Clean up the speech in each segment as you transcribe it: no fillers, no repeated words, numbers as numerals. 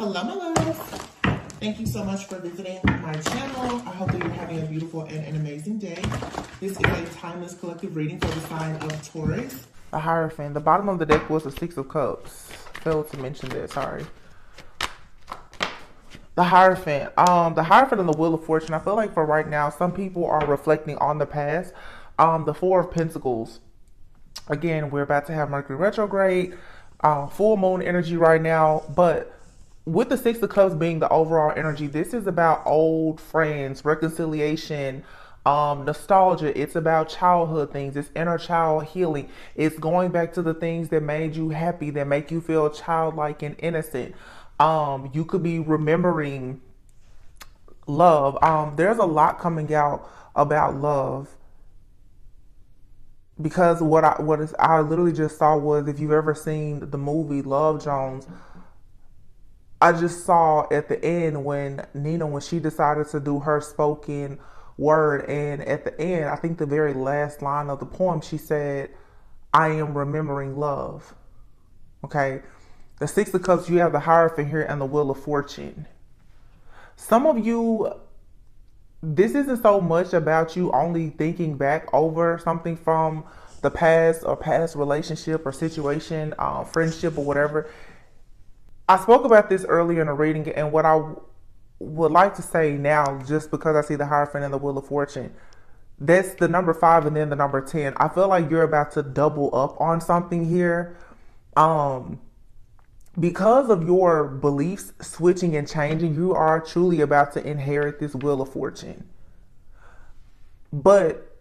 Hello, my loves. Thank you so much for visiting my channel. I hope that you're having a beautiful and an amazing day. This is a timeless collective reading for the sign of Taurus. The Hierophant. The bottom of the deck was the Six of Cups. Failed to mention that, sorry. The Hierophant. The Hierophant and the Wheel of Fortune. I feel like for right now, some people are reflecting on the past. The Four of Pentacles. Again, we're about to have Mercury retrograde, full moon energy right now, but with the Six of Cups being the overall energy, this is about old friends, reconciliation, nostalgia. It's about childhood things. It's inner child healing. It's going back to the things that made you happy, that make you feel childlike and innocent. You could be remembering love. There's a lot coming out about love. Because what I literally just saw was, if you've ever seen the movie Love Jones, I just saw at the end when Nina, when she decided to do her spoken word, and at the end, I think the very last line of the poem, she said, "I am remembering love." Okay, the Six of Cups, you have the Hierophant here and the Wheel of Fortune. Some of you, this isn't so much about you only thinking back over something from the past or past relationship or situation, friendship or whatever. I spoke about this earlier in the reading, and what I would like to say now, just because I see the Hierophant and the Wheel of Fortune, that's the number 5 and then the number 10. I feel like you're about to double up on something here. Because of your beliefs switching and changing, you are truly about to inherit this Wheel of Fortune. But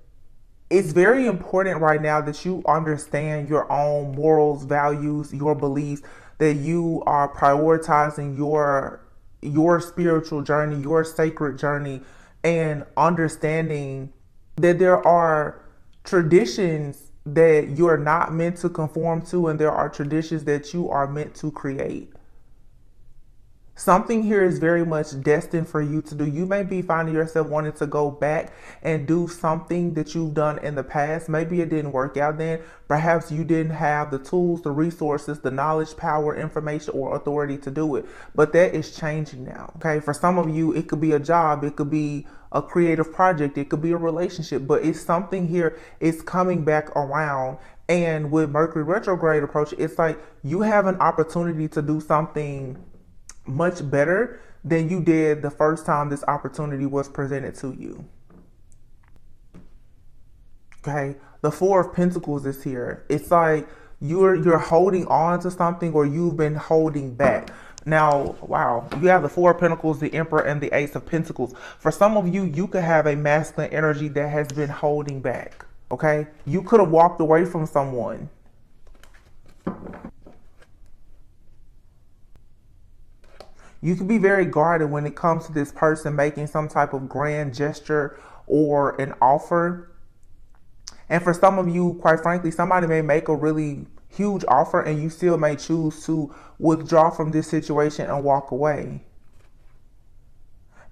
it's very important right now that you understand your own morals, values, your beliefs, that you are prioritizing your spiritual journey, your sacred journey, and understanding that there are traditions that you're not meant to conform to, and there are traditions that you are meant to create. Something here is very much destined for you to do. You may be finding yourself wanting to go back and do something that you've done in the past. Maybe it didn't work out then. Perhaps you didn't have the tools, the resources, the knowledge, power, information, or authority to do it. But that is changing now. Okay, for some of you, it could be a job. It could be a creative project. It could be a relationship. But it's something here. It's coming back around. And with Mercury retrograde approach, it's like you have an opportunity to do something much better than you did the first time this opportunity was presented to you. Okay, the Four of Pentacles is here. It's like you're holding on to something, or you've been holding back. Now, wow, you have the Four of Pentacles, the Emperor, and the Ace of Pentacles. For some of you, you could have a masculine energy that has been holding back. Okay, you could have walked away from someone. You can be very guarded when it comes to this person making some type of grand gesture or an offer. And for some of you, quite frankly, somebody may make a really huge offer and you still may choose to withdraw from this situation and walk away.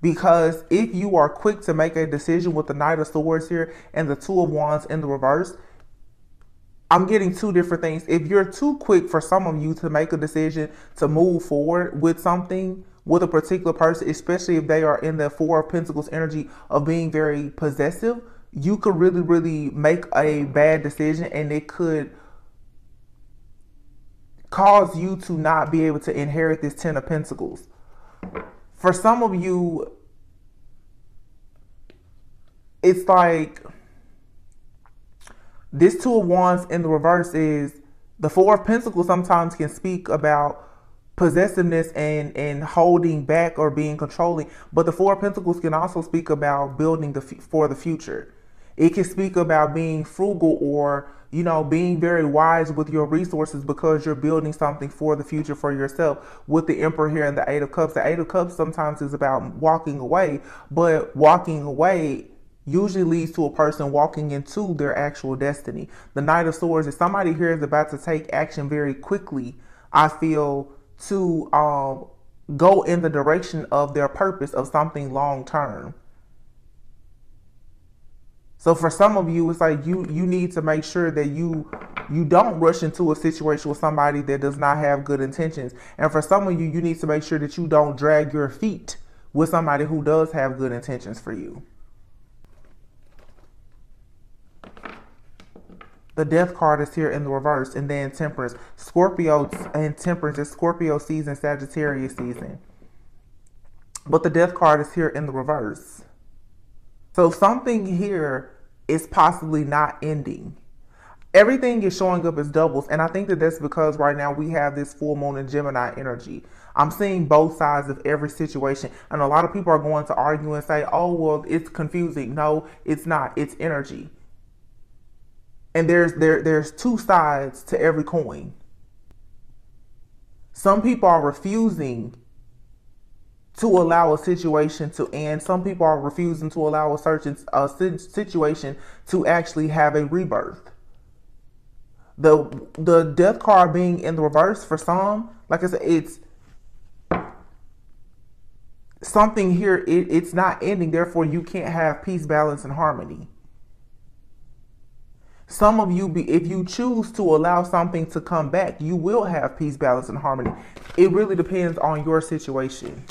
Because if you are quick to make a decision with the Knight of Swords here and the Two of Wands in the reverse, I'm getting two different things. If you're too quick for some of you to make a decision to move forward with something, with a particular person, especially if they are in the Four of Pentacles energy of being very possessive, you could really, really make a bad decision, and it could cause you to not be able to inherit this Ten of Pentacles. For some of you, it's like this Two of Wands in the reverse is the Four of Pentacles sometimes can speak about possessiveness and holding back or being controlling. But the Four of Pentacles can also speak about building for the future. It can speak about being frugal, or, you know, being very wise with your resources because you're building something for the future for yourself. With the Emperor here and the Eight of Cups. The Eight of Cups sometimes is about walking away, but walking away usually leads to a person walking into their actual destiny. The Knight of Swords is somebody here is about to take action very quickly, I feel, to go in the direction of their purpose of something long term. So for some of you, it's like you need to make sure that you don't rush into a situation with somebody that does not have good intentions. And for some of you, you need to make sure that you don't drag your feet with somebody who does have good intentions for you. The Death card is here in the reverse, and then Temperance. Scorpio and Temperance is Scorpio season, Sagittarius season. But the Death card is here in the reverse. So something here is possibly not ending. Everything is showing up as doubles, and I think that that's because right now we have this full moon in Gemini energy. I'm seeing both sides of every situation, and a lot of people are going to argue and say, oh, well, it's confusing. No, it's not. It's energy. And there's two sides to every coin. Some people are refusing to allow a situation to end. Some people are refusing to allow a certain situation to actually have a rebirth. The Death card being in the reverse for some, like I said, it's something here. It's not ending. Therefore, you can't have peace, balance, and harmony. Some of you, if you choose to allow something to come back, you will have peace, balance, and harmony. It really depends on your situation.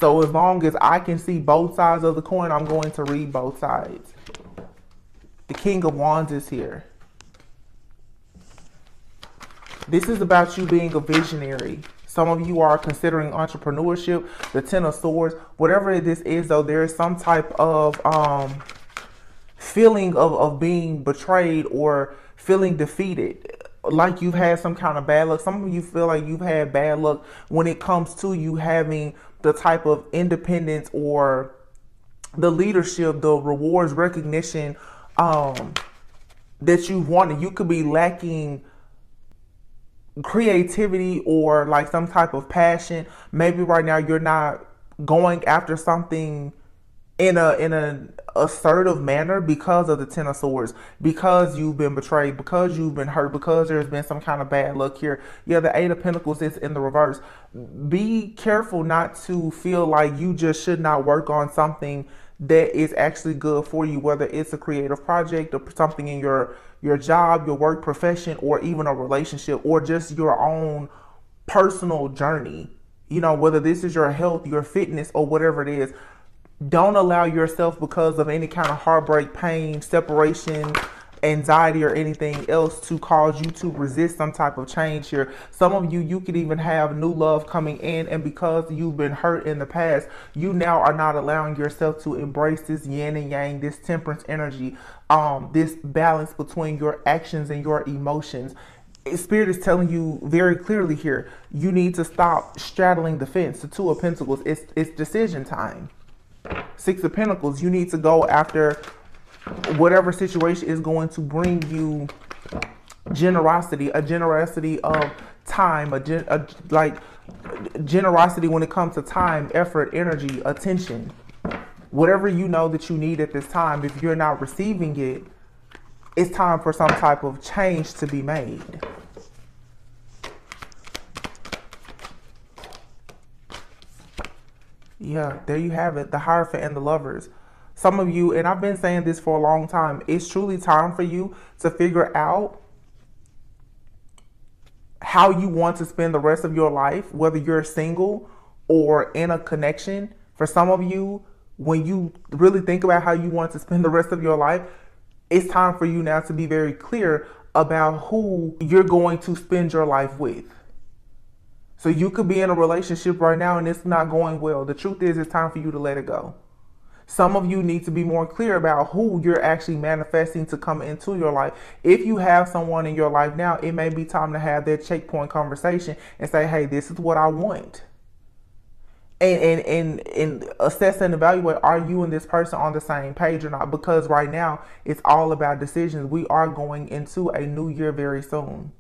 So as long as I can see both sides of the coin, I'm going to read both sides. The King of Wands is here. This is about you being a visionary. Some of you are considering entrepreneurship, the Ten of Swords. Whatever this is, though, there is some type of feeling of being betrayed or feeling defeated. Like you've had some kind of bad luck. Some of you feel like you've had bad luck when it comes to you having the type of independence or the leadership, the rewards, recognition that you wanted. You could be lacking creativity or like some type of passion. Maybe right now you're not going after something in an assertive manner because of the Ten of Swords, because you've been betrayed, because you've been hurt, because there's been some kind of bad luck here. Yeah, the Eight of Pentacles is in the reverse. Be careful not to feel like you just should not work on something that is actually good for you, whether it's a creative project or something in your job, your work profession, or even a relationship, or just your own personal journey. You know, whether this is your health, your fitness, or whatever it is. Don't allow yourself, because of any kind of heartbreak, pain, separation, anxiety, or anything else, to cause you to resist some type of change here. Some of you could even have new love coming in, and because you've been hurt in the past, you now are not allowing yourself to embrace this yin and yang, this temperance energy, this balance between your actions and your emotions. Spirit is telling you very clearly here, you need to stop straddling the fence. The Two of Pentacles, it's decision time. Six of Pentacles, you need to go after whatever situation is going to bring you generosity, a generosity of time, like generosity when it comes to time, effort, energy, attention. Whatever you know that you need at this time, if you're not receiving it, it's time for some type of change to be made. Yeah, there you have it. The Hierophant and the Lovers. Some of you, and I've been saying this for a long time, it's truly time for you to figure out how you want to spend the rest of your life, whether you're single or in a connection. For some of you, when you really think about how you want to spend the rest of your life, it's time for you now to be very clear about who you're going to spend your life with. So you could be in a relationship right now and it's not going well. The truth is, it's time for you to let it go. Some of you need to be more clear about who you're actually manifesting to come into your life. If you have someone in your life now, it may be time to have that checkpoint conversation and say, hey, this is what I want. And assess and evaluate, are you and this person on the same page or not? Because right now, it's all about decisions. We are going into a new year very soon.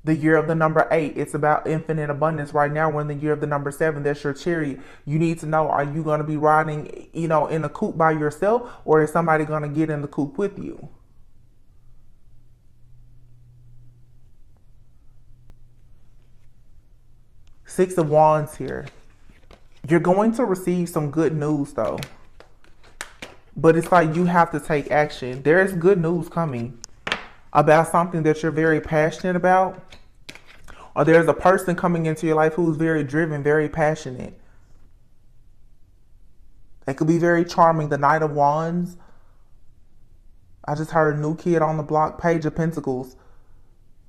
The year of the number 8, it's about infinite abundance. Right now, we're in the year of the number 7. That's your chariot. You need to know, are you going to be riding, in a coupe by yourself, or is somebody going to get in the coupe with you? Six of Wands here. You're going to receive some good news, though. But it's like you have to take action. There's good news coming about something that you're very passionate about, or there's a person coming into your life who's very driven, very passionate. They could be very charming. The Knight of Wands. I just heard new kid on the block. Page of Pentacles.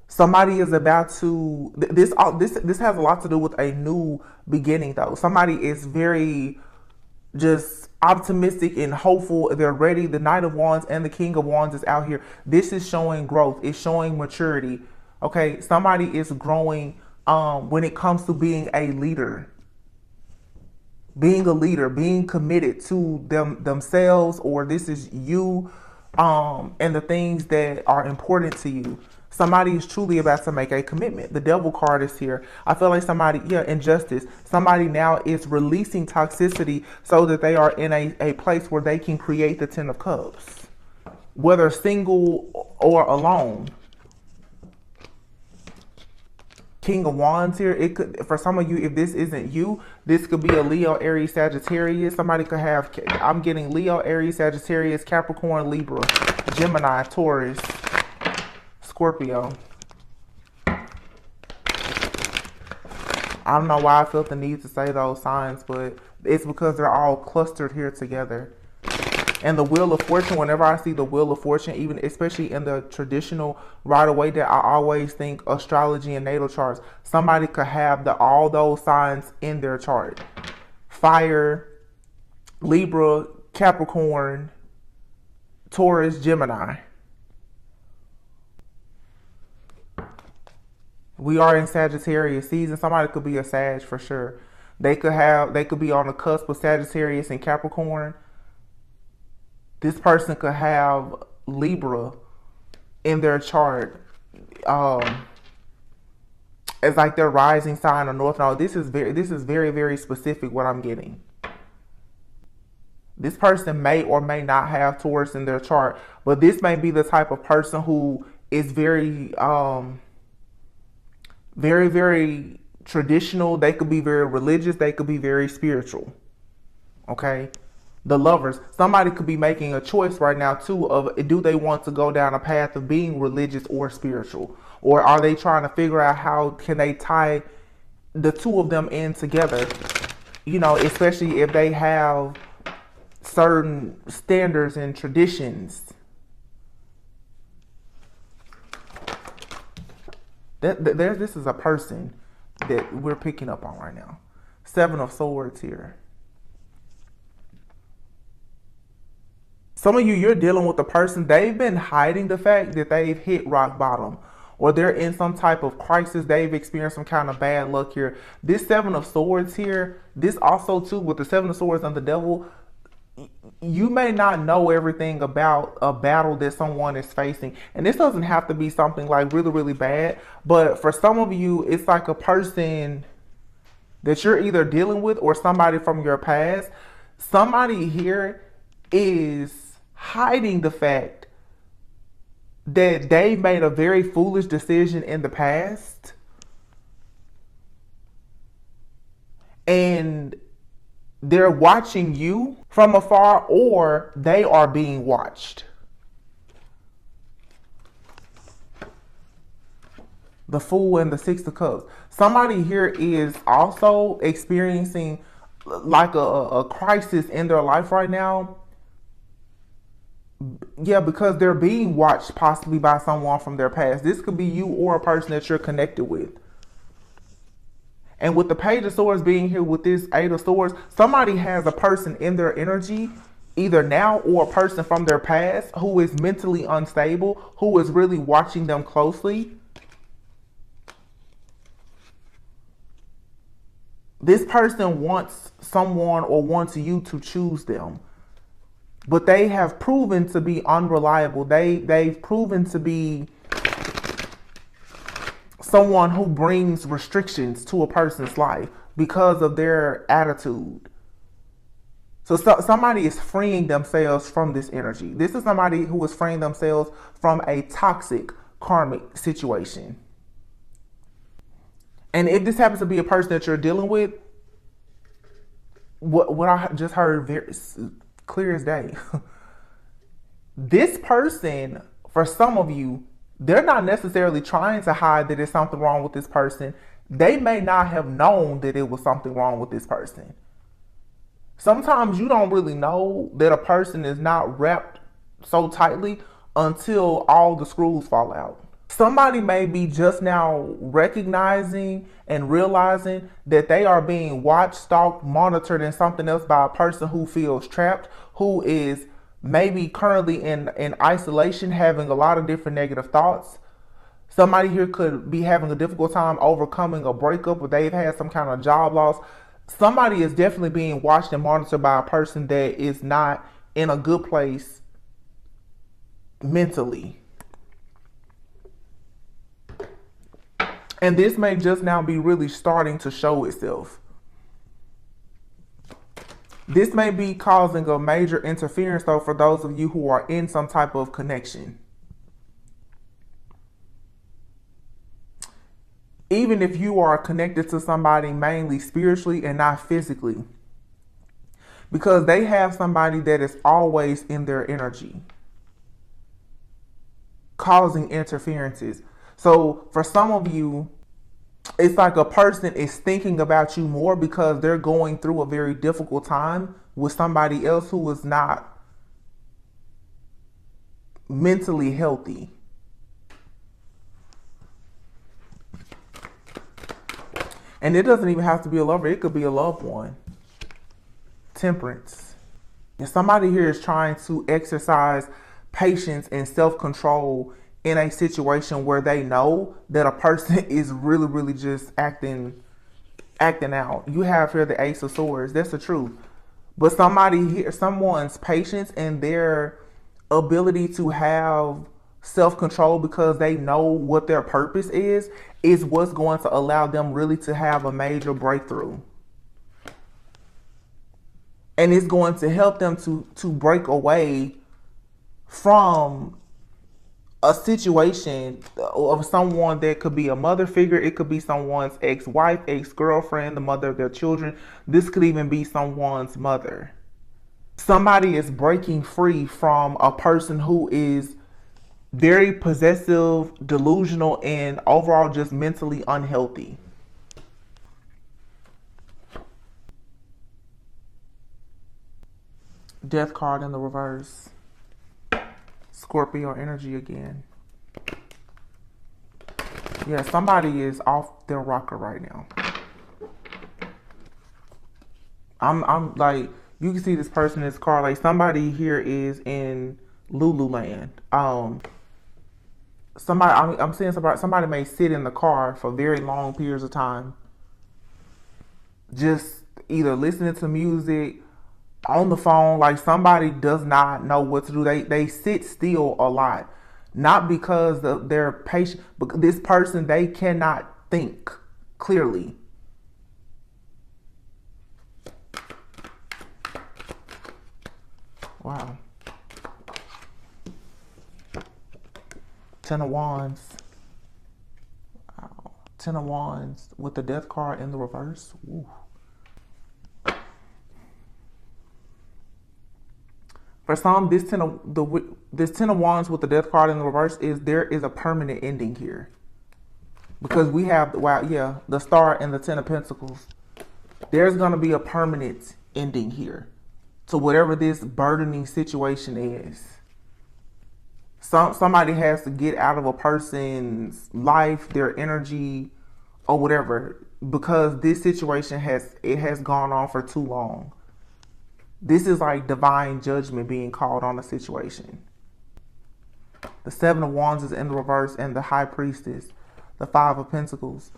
Somebody is about to this has a lot to do with a new beginning though. Somebody is very just optimistic and hopeful. They're ready. The Knight of Wands and the King of Wands is out here. This is showing growth. It's showing maturity. Okay, somebody is growing when it comes to being a leader. Being a leader, being committed to themselves, or this is you and the things that are important to you. Somebody is truly about to make a commitment. The Devil card is here. I feel like somebody, injustice. Somebody now is releasing toxicity so that they are in a place where they can create the Ten of Cups, whether single or alone. King of Wands here. It could, for some of you, if this isn't you, this could be a Leo, Aries, Sagittarius. Somebody could have, I'm getting Leo, Aries, Sagittarius, Capricorn, Libra, Gemini, Taurus, Scorpio. I don't know why I felt the need to say those signs, but it's because they're all clustered here together. And the Wheel of Fortune, whenever I see the Wheel of Fortune, even especially in the traditional right away, that I always think astrology and natal charts, somebody could have all those signs in their chart. Fire, Libra, Capricorn, Taurus, Gemini. We are in Sagittarius season. Somebody could be a Sag for sure. They could be on the cusp of Sagittarius and Capricorn. This person could have Libra in their chart as like their rising sign or north node. This is very, very specific what I'm getting. This person may or may not have Taurus in their chart, but this may be the type of person who is very, very, very traditional. They could be very religious. They could be very spiritual. Okay. The Lovers, somebody could be making a choice right now too of, do they want to go down a path of being religious or spiritual, or are they trying to figure out how can they tie the two of them in together, especially if they have certain standards and traditions. This is a person that we're picking up on right now. Seven of Swords here. Some of you, you're dealing with a person, they've been hiding the fact that they've hit rock bottom, or they're in some type of crisis. They've experienced some kind of bad luck here. This Seven of Swords here, this also too, with the Seven of Swords and the Devil, you may not know everything about a battle that someone is facing. And this doesn't have to be something like really, really bad. But for some of you, it's like a person that you're either dealing with or somebody from your past. Somebody here is hiding the fact that they made a very foolish decision in the past, and they're watching you from afar, or they are being watched. The Fool and the Six of Cups. Somebody here is also experiencing like a crisis in their life right now. Yeah, because they're being watched possibly by someone from their past. This could be you or a person that you're connected with. And with the Page of Swords being here with this Eight of Swords, somebody has a person in their energy, either now or a person from their past, who is mentally unstable, who is really watching them closely. This person wants someone or wants you to choose them. But they have proven to be unreliable. They've proven to be someone who brings restrictions to a person's life because of their attitude. So somebody is freeing themselves from this energy. This is somebody who is freeing themselves from a toxic karmic situation. And if this happens to be a person that you're dealing with, what I just heard very clear as day. This person, for some of you, they're not necessarily trying to hide that there's something wrong with this person. They may not have known that it was something wrong with this person. Sometimes you don't really know that a person is not wrapped so tightly until all the screws fall out. Somebody may be just now recognizing and realizing that they are being watched, stalked, monitored, and something else by a person who feels trapped, who is maybe currently in isolation, having a lot of different negative thoughts. Somebody here could be having a difficult time overcoming a breakup, or they've had some kind of job loss. Somebody is definitely being watched and monitored by a person that is not in a good place mentally. And this may just now be really starting to show itself. This may be causing a major interference, though, for those of you who are in some type of connection. Even if you are connected to somebody mainly spiritually and not physically, because they have somebody that is always in their energy, causing interferences. So for some of you, it's like a person is thinking about you more because they're going through a very difficult time with somebody else who is not mentally healthy. And it doesn't even have to be a lover. It could be a loved one. Temperance. And somebody here is trying to exercise patience and self-control in a situation where they know that a person is really, really just acting out. You have here the Ace of Swords. That's the truth. But somebody here, someone's patience and their ability to have self-control because they know what their purpose is what's going to allow them really to have a major breakthrough. And it's going to help them to break away from a situation of someone that could be a mother figure. It could be someone's ex-wife, ex-girlfriend, the mother of their children. This could even be someone's mother. Somebody is breaking free from a person who is very possessive, delusional, and overall just mentally unhealthy. Death card in the reverse. Scorpio energy again. Yeah, somebody is off their rocker right now. I'm like, you can see this person in this car. Like somebody here is in Lululand. I'm seeing somebody may sit in the car for very long periods of time, just either listening to music, on the phone. Like somebody does not know what to do. They sit still a lot, not because of their patient, but this person, they cannot think clearly. Wow. Ten of Wands. Wow. Ten of Wands with the Death card in the reverse. Ooh. For some, this ten of Wands with the Death card in the reverse there is a permanent ending here, because we have the Star and the Ten of Pentacles. There's gonna be a permanent ending here to whatever this burdening situation is. Somebody has to get out of a person's life, their energy, or whatever, because this situation has gone on for too long. This is like divine judgment being called on a situation. The Seven of Wands is in the reverse, and the High Priestess, the Five of Pentacles.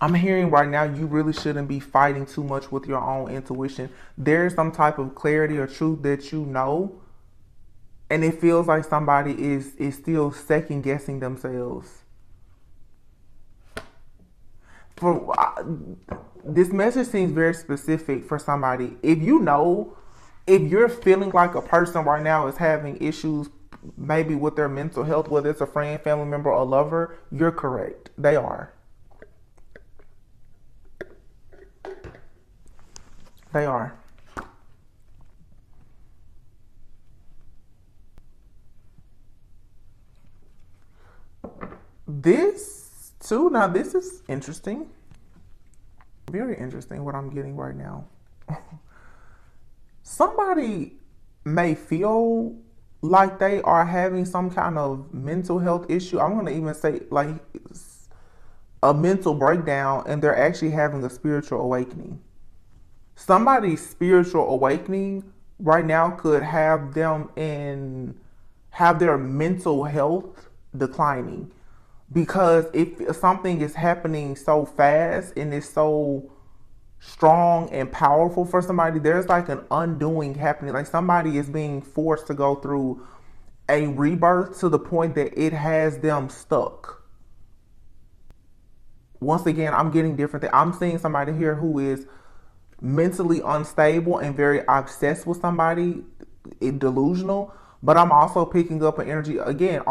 I'm hearing right now you really shouldn't be fighting too much with your own intuition. There's some type of clarity or truth that you know, and it feels like somebody is still second guessing themselves. This message seems very specific for somebody. If you're feeling like a person right now is having issues maybe with their mental health, whether it's a friend, family member, or lover, you're correct. They are. They are. This too, now this is interesting. Very interesting what I'm getting right now. Somebody may feel like they are having some kind of mental health issue. I'm going to even say like a mental breakdown, and they're actually having a spiritual awakening. Somebody's spiritual awakening right now could have them have their mental health declining, because if something is happening so fast and it's so strong and powerful for somebody, there's like an undoing happening. Like somebody is being forced to go through a rebirth to the point that it has them stuck. Once again, I'm getting different things. I'm seeing somebody here who is mentally unstable and very obsessed with somebody, delusional. But I'm also picking up an energy again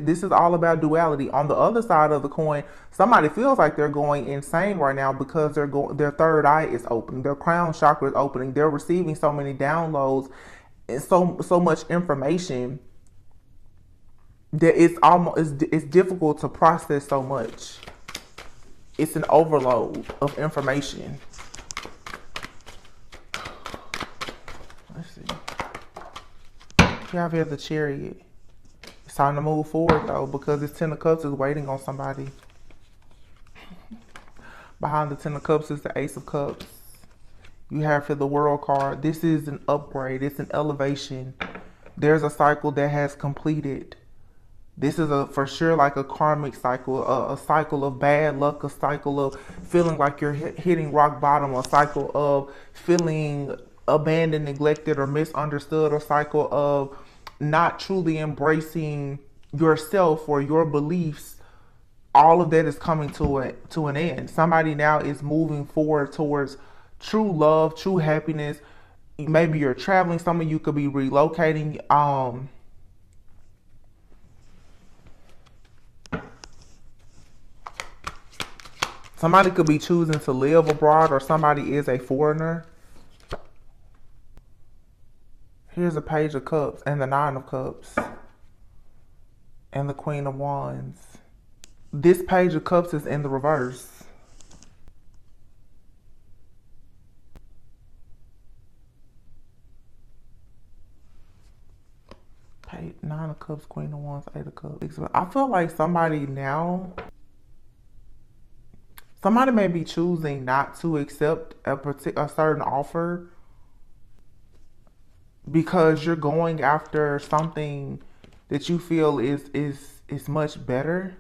this is all about duality. On the other side of the coin, somebody feels like they're going insane right now because their third eye is opening, their crown chakra is opening, they're receiving so many downloads and so much information that it's difficult to process so much. It's an overload of information. Let's see. You have here the Chariot. It's time to move forward though, because this Ten of Cups is waiting on somebody. Behind the Ten of Cups is the Ace of Cups. You have here the World card. This is an upgrade. It's an elevation. There's a cycle that has completed. This is for sure like a karmic cycle, a cycle of bad luck, a cycle of feeling like you're hitting rock bottom, a cycle of feeling abandoned, neglected, or misunderstood, a cycle of not truly embracing yourself or your beliefs. All of that is coming to an end. Somebody now is moving forward towards true love, true happiness. Maybe you're traveling. Some of you could be relocating. Somebody could be choosing to live abroad, or somebody is a foreigner. Here's a Page of Cups and the Nine of Cups and the Queen of Wands. This Page of Cups is in the reverse. Nine of Cups, Queen of Wands, Eight of Cups. I feel like somebody may be choosing not to accept a certain offer because you're going after something that you feel is much better.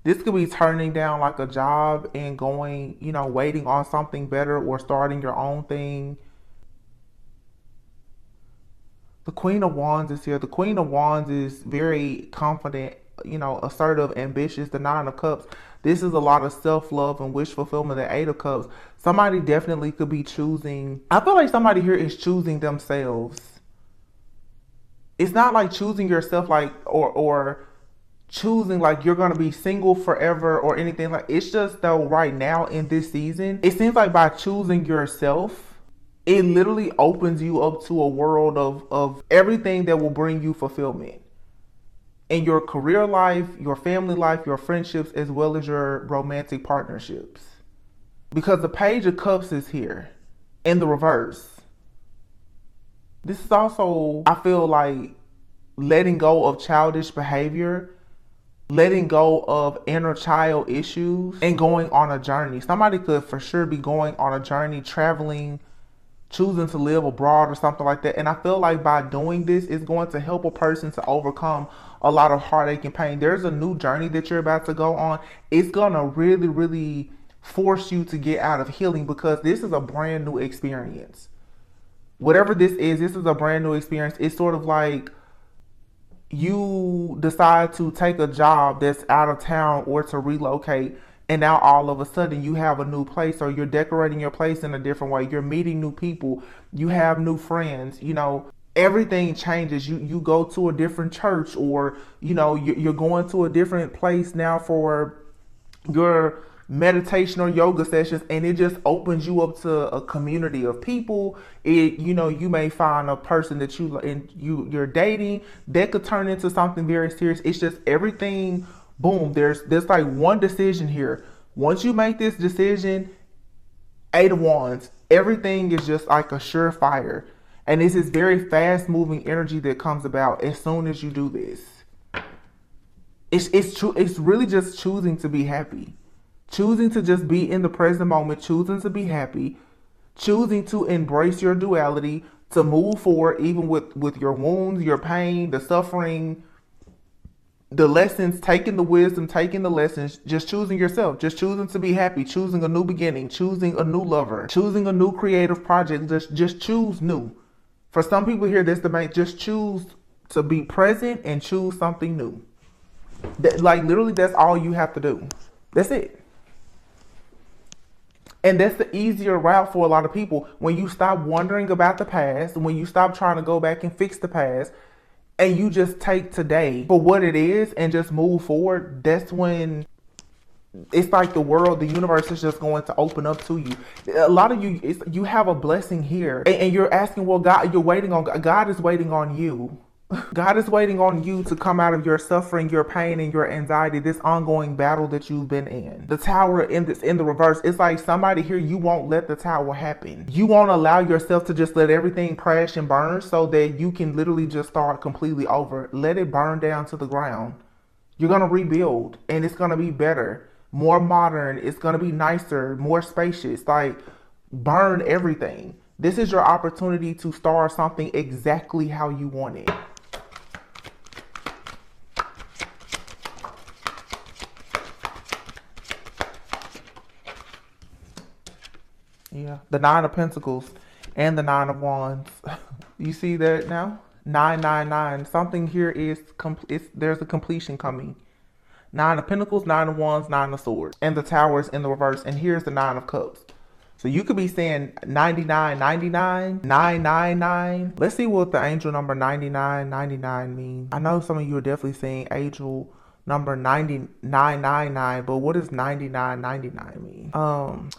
This could be turning down like a job and going, waiting on something better, or starting your own thing. The Queen of Wands is here. The Queen of Wands is very confident, assertive, ambitious. The Nine of Cups, this is a lot of self-love and wish fulfillment. The Eight of Cups, somebody definitely could be choosing. I feel like somebody here is choosing themselves. It's not like choosing yourself, like, or choosing like you're going to be single forever or anything. Like, it's just though right now in this season, it seems like by choosing yourself, it literally opens you up to a world of everything that will bring you fulfillment in your career life, your family life, your friendships, as well as your romantic partnerships. Because the Page of Cups is here in the reverse. This is also, I feel like, letting go of childish behavior, letting go of inner child issues, and going on a journey. Somebody could for sure be going on a journey, traveling, choosing to live abroad or something like that. And I feel like by doing this, it's going to help a person to overcome a lot of heartache and pain. There's a new journey that you're about to go on. It's going to really, really force you to get out of healing, because this is a brand new experience. Whatever this is a brand new experience. It's sort of like you decide to take a job that's out of town or to relocate, and now all of a sudden you have a new place, or you're decorating your place in a different way. You're meeting new people. You have new friends. Everything changes. You go to a different church, or, you're going to a different place now for your meditation or yoga sessions, and it just opens you up to a community of people. You may find a person that you're dating that could turn into something very serious. It's just everything Boom, there's like one decision here. Once you make this decision, Eight of Wands, everything is just like a surefire. And it's this very fast moving energy that comes about as soon as you do this. It's really just choosing to be happy. Choosing to just be in the present moment, choosing to be happy, choosing to embrace your duality, to move forward even with your wounds, your pain, the suffering, the lessons, taking the wisdom, taking the lessons, just choosing yourself, just choosing to be happy, choosing a new beginning, choosing a new lover, choosing a new creative project, just choose new. For some people here, this debate, just choose to be present and choose something new. Like literally, that's all you have to do. That's it. And that's the easier route for a lot of people. When you stop wondering about the past, when you stop trying to go back and fix the past, and you just take today for what it is and just move forward, that's when it's like the world, the universe is just going to open up to you. A lot of you, you have a blessing here, and you're asking, well, God, you're waiting on God is waiting on you. God is waiting on you to come out of your suffering, your pain, and your anxiety, this ongoing battle that you've been in. The tower in the reverse, it's like somebody here, you won't let the tower happen. You won't allow yourself to just let everything crash and burn so that you can literally just start completely over. Let it burn down to the ground. You're going to rebuild, and it's going to be better, more modern. It's going to be nicer, more spacious. Like, burn everything. This is your opportunity to start something exactly how you want it. Yeah, the Nine of Pentacles and the Nine of Wands. You see that now? 999. Something here is there's a completion coming. Nine of Pentacles, Nine of Wands, Nine of Swords, and the Tower is in the reverse. And here's the Nine of Cups. So you could be saying 9999, 999. Let's see what the angel number 9999 means. I know some of you are definitely saying angel number 9999, but what does 9999 mean?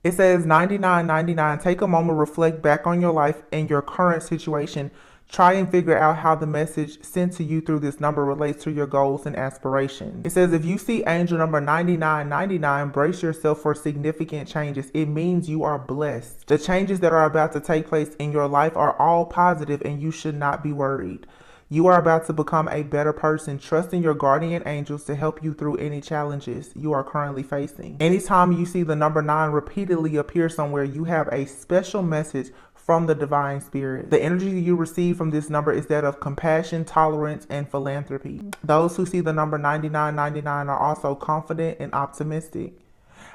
It says 9999. Take a moment, reflect back on your life and your current situation. Try and figure out how the message sent to you through this number relates to your goals and aspirations. It says if you see angel number 9999, brace yourself for significant changes. It means you are blessed. The changes that are about to take place in your life are all positive and you should not be worried. You are about to become a better person. Trust in your guardian angels to help you through any challenges you are currently facing. Anytime you see the number 9 repeatedly appear somewhere, you have a special message from the divine spirit. The energy you receive from this number is that of compassion, tolerance, and philanthropy. Those who see the number 9999 are also confident and optimistic.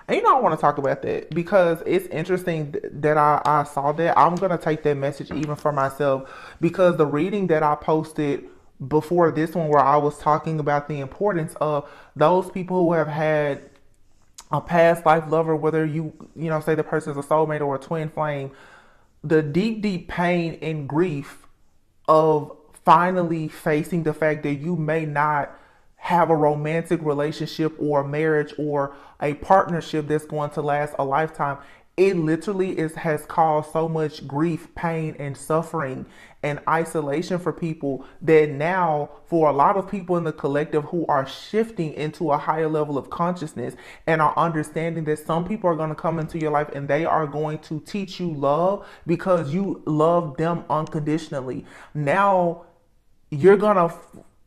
And I want to talk about that because it's interesting that I saw that. I'm going to take that message even for myself because the reading that I posted before this one where I was talking about the importance of those people who have had a past life lover, whether you say the person's a soulmate or a twin flame, the deep pain and grief of finally facing the fact that you may not have a romantic relationship or a marriage or a partnership that's going to last a lifetime. It literally has caused so much grief, pain, and suffering and isolation for people that now for a lot of people in the collective who are shifting into a higher level of consciousness and are understanding that some people are going to come into your life and they are going to teach you love because you love them unconditionally. Now you're going to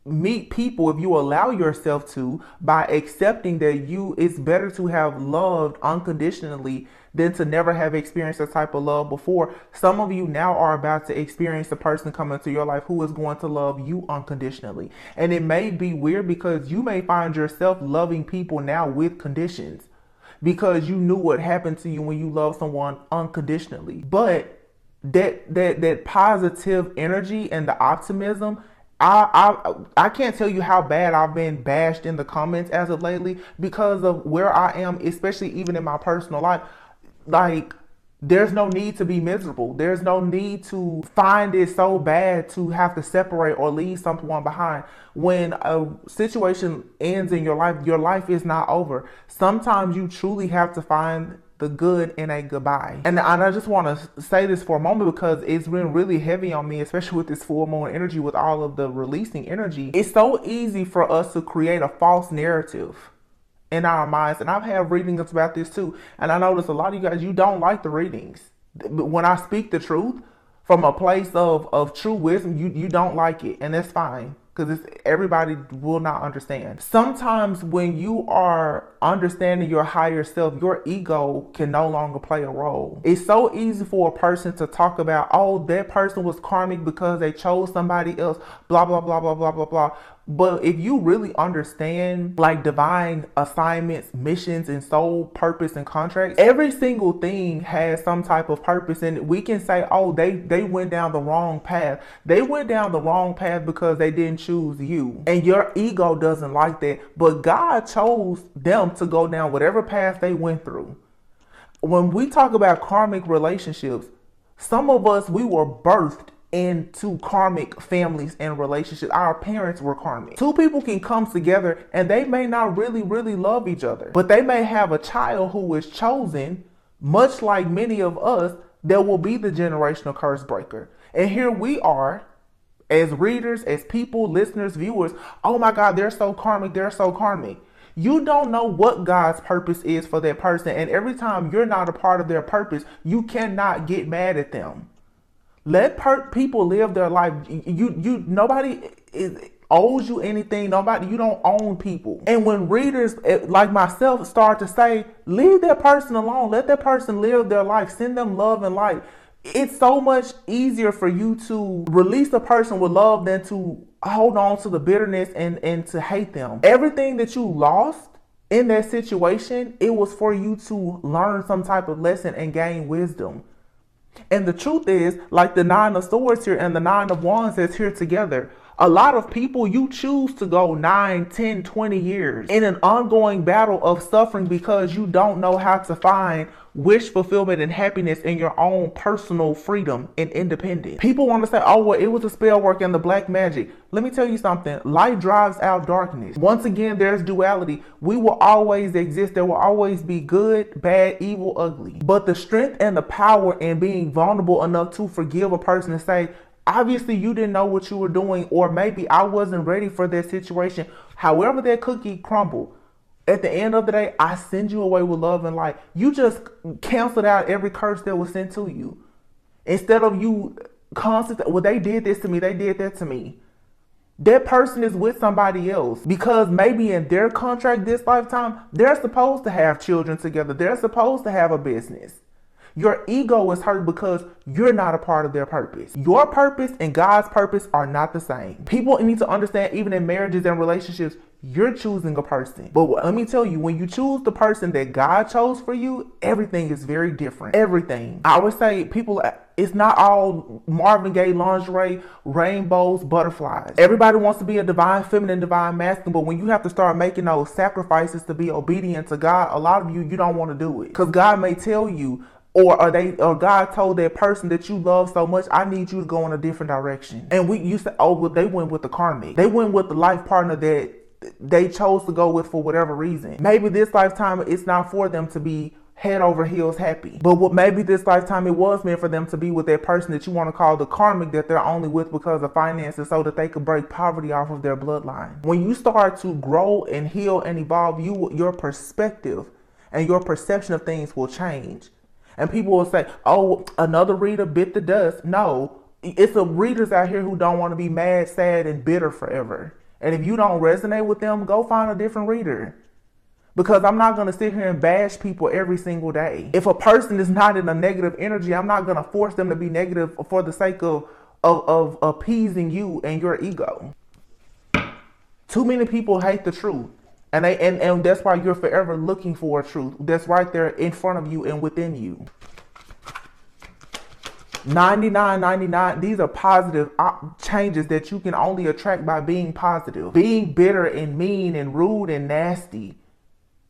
meet people, if you allow yourself to, by accepting that it's better to have loved unconditionally than to never have experienced a type of love before. Some of you now are about to experience a person come into your life who is going to love you unconditionally. And it may be weird because you may find yourself loving people now with conditions because you knew what happened to you when you love someone unconditionally. But that positive energy and the optimism, I can't tell you how bad I've been bashed in the comments as of lately because of where I am, especially even in my personal life. Like, there's no need to be miserable. There's no need to find it so bad to have to separate or leave someone behind. When a situation ends in your life is not over. Sometimes you truly have to find the good in a goodbye. And I just want to say this for a moment because it's been really heavy on me, especially with this full moon energy, with all of the releasing energy. It's so easy for us to create a false narrative in our minds. And I've had readings about this too. And I notice a lot of you guys, you don't like the readings. But when I speak the truth from a place of true wisdom, you don't like it. And that's fine. Because everybody will not understand. Sometimes when you are understanding your higher self, your ego can no longer play a role. It's so easy for a person to talk about, oh, that person was karmic because they chose somebody else, blah, blah, blah, blah, blah, blah, blah. But if you really understand like divine assignments, missions, and soul purpose and contracts, every single thing has some type of purpose. And we can say, oh, they went down the wrong path. They went down the wrong path because they didn't choose you. And your ego doesn't like that. But God chose them to go down whatever path they went through. When we talk about karmic relationships, some of us, we were birthed into karmic families and relationships. Our parents were karmic. Two people can come together and they may not really love each other, but they may have a child who is chosen, much like many of us, that will be the generational curse breaker. And here we are as readers, as people, listeners, viewers. Oh my God, they're so karmic. They're so karmic. You don't know what God's purpose is for that person. And every time you're not a part of their purpose, you cannot get mad at them. Let people live their life. Nobody owes you anything. You don't own people. And when readers like myself start to say, leave that person alone, let that person live their life, send them love and light. It's so much easier for you to release a person with love than to hold on to the bitterness and to hate them. Everything that you lost in that situation, it was for you to learn some type of lesson and gain wisdom. And the truth is, like the 9 of Swords here and the 9 of Wands that's here together, a lot of people, you choose to go 9, 10, 20 years in an ongoing battle of suffering because you don't know how to find wish fulfillment and happiness in your own personal freedom and independence. People want to say, oh, well, it was a spell work and the black magic. Let me tell you something. Light drives out darkness. Once again, there's duality. We will always exist. There will always be good, bad, evil, ugly. But the strength and the power in being vulnerable enough to forgive a person and say, obviously you didn't know what you were doing, or maybe I wasn't ready for that situation. However that cookie crumbled, at the end of the day, I send you away with love and light. You just canceled out every curse that was sent to you. Instead of you constantly, well, they did this to me, they did that to me. That person is with somebody else because maybe in their contract this lifetime, they're supposed to have children together. They're supposed to have a business. Your ego is hurt because you're not a part of their purpose. Your purpose and God's purpose are not the same. People need to understand, even in marriages and relationships, you're choosing a person. But let me tell you, when you choose the person that God chose for you, everything is very different. Everything. I would say people, it's not all Marvin Gaye lingerie, rainbows, butterflies. Everybody wants to be a divine feminine, divine masculine, but when you have to start making those sacrifices to be obedient to God, a lot of you don't want to do it. Because God may tell you, or God told that person that you love so much, I need you to go in a different direction. And you say, oh, well, they went with the karmic. They went with the life partner that they chose to go with for whatever reason. Maybe this lifetime it's not for them to be head over heels happy. But maybe this lifetime it was meant for them to be with that person that you want to call the karmic, that they're only with because of finances, so that they could break poverty off of their bloodline. When you start to grow and heal and evolve, your perspective and your perception of things will change. And people will say, oh, another reader bit the dust. No, it's the readers out here who don't want to be mad, sad, and bitter forever. And if you don't resonate with them, go find a different reader. Because I'm not going to sit here and bash people every single day. If a person is not in a negative energy, I'm not going to force them to be negative for the sake of appeasing you and your ego. Too many people hate the truth. And that's why you're forever looking for a truth that's right there in front of you and within you. 99, these are positive changes that you can only attract by being positive. Being bitter and mean and rude and nasty.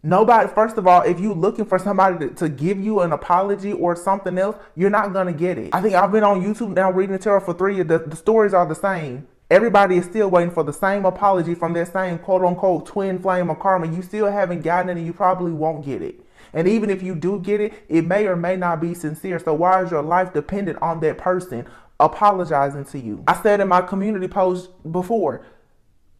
Nobody, first of all, if you're looking for somebody to give you an apology or something else, you're not going to get it. I think I've been on YouTube now reading tarot for 3 years. The stories are the same. Everybody is still waiting for the same apology from that same quote unquote twin flame of karma. You still haven't gotten it and you probably won't get it. And even if you do get it, it may or may not be sincere. So why is your life dependent on that person apologizing to you? I said in my community post before,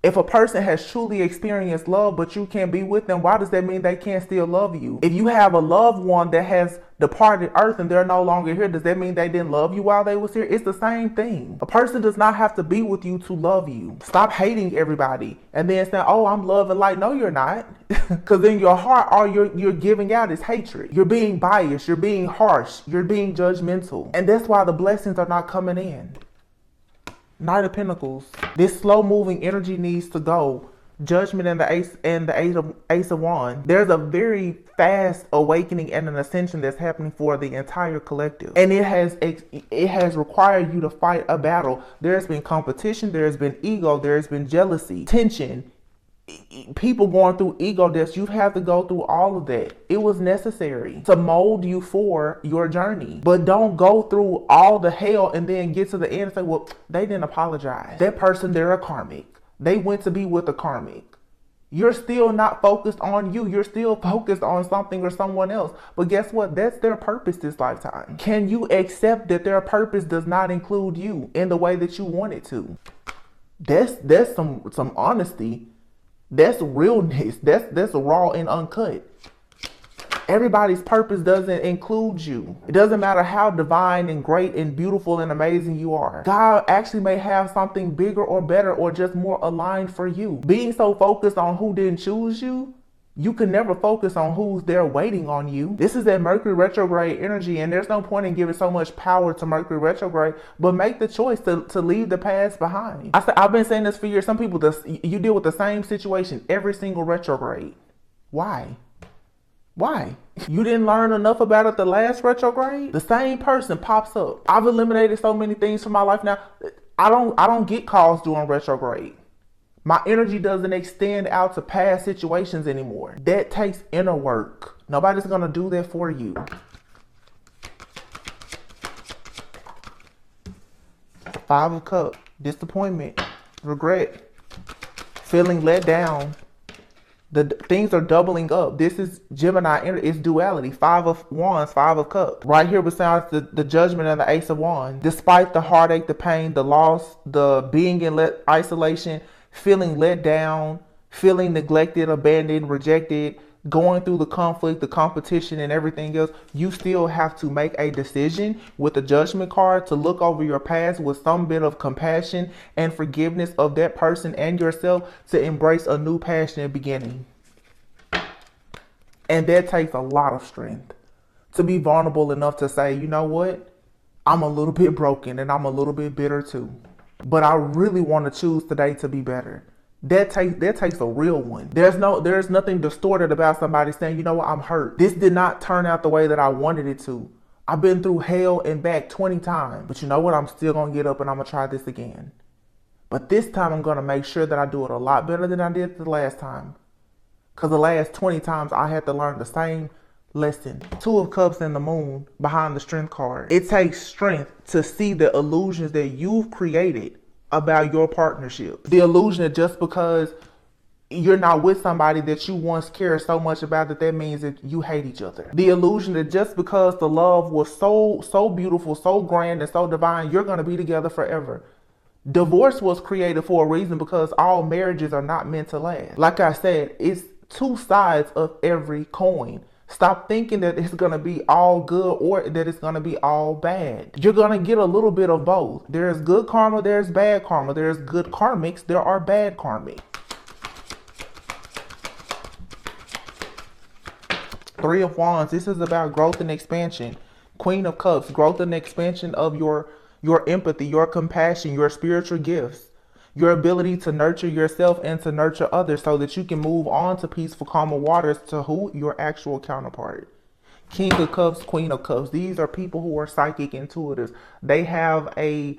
if a person has truly experienced love, but you can't be with them, why does that mean they can't still love you? If you have a loved one that has departed earth and they're no longer here, does that mean they didn't love you while they was here? It's the same thing. A person does not have to be with you to love you. Stop hating everybody and then saying, oh, I'm love and light. No, you're not. Because in your heart, all you're giving out is hatred. You're being biased. You're being harsh. You're being judgmental. And that's why the blessings are not coming in. Knight of Pentacles. This slow moving energy needs to go. Judgment and the Ace of Wands. There's a very fast awakening and an ascension that's happening for the entire collective. And it has required you to fight a battle. There's been competition, there's been ego, there's been jealousy, tension, people going through ego deaths. You have to go through all of that. It was necessary to mold you for your journey. But don't go through all the hell and then get to the end and say, well, they didn't apologize. That person, they're a karmic. They went to be with a karmic. You're still not focused on you. You're still focused on something or someone else. But guess what? That's their purpose this lifetime. Can you accept that their purpose does not include you in the way that you want it to? That's some honesty. That's realness. That's raw and uncut. Everybody's purpose doesn't include you. It doesn't matter how divine and great and beautiful and amazing you are. God actually may have something bigger or better or just more aligned for you. Being so focused on who didn't choose you, you can never focus on who's there waiting on you. This is that Mercury retrograde energy, and there's no point in giving so much power to Mercury retrograde, but make the choice to leave the past behind. I've been saying this for years. Some people, you deal with the same situation every single retrograde. Why? Why? You didn't learn enough about it the last retrograde? The same person pops up. I've eliminated so many things from my life now. I don't get calls during retrograde. My energy doesn't extend out to past situations anymore. That takes inner work. Nobody's gonna do that for you. Five of Cups, disappointment, regret, feeling let down. The things are doubling up. This is Gemini, it's duality. Five of Wands, Five of Cups. Right here besides the Judgment and the Ace of Wands. Despite the heartache, the pain, the loss, the being in isolation, feeling let down, feeling neglected, abandoned, rejected, going through the conflict, the competition, and everything else, you still have to make a decision with the Judgment card to look over your past with some bit of compassion and forgiveness of that person and yourself to embrace a new passionate beginning. And that takes a lot of strength to be vulnerable enough to say, you know what? I'm a little bit broken and I'm a little bit bitter too. But I really want to choose today to be better. That takes a real one. There's nothing distorted about somebody saying, you know what, I'm hurt. This did not turn out the way that I wanted it to. I've been through hell and back 20 times. But you know what? I'm still going to get up and I'm going to try this again. But this time I'm going to make sure that I do it a lot better than I did the last time. Because the last 20 times I had to learn the same lesson. Two of Cups and the Moon behind the Strength card. It takes strength to see the illusions that you've created about your partnership. The illusion that just because you're not with somebody that you once cared so much about that means that you hate each other. The illusion that just because the love was so beautiful, so grand and so divine, you're going to be together forever. Divorce was created for a reason because all marriages are not meant to last. Like I said, it's two sides of every coin. Stop thinking that it's going to be all good or that it's going to be all bad. You're going to get a little bit of both. There's good karma, there's bad karma. There's good karmics, there are bad karmics. Three of Wands, this is about growth and expansion. Queen of Cups, growth and expansion of your empathy, your compassion, your spiritual gifts. Your ability to nurture yourself and to nurture others so that you can move on to peaceful, calmer waters to who? Your actual counterpart. King of Cups, Queen of Cups. These are people who are psychic intuitives. They have a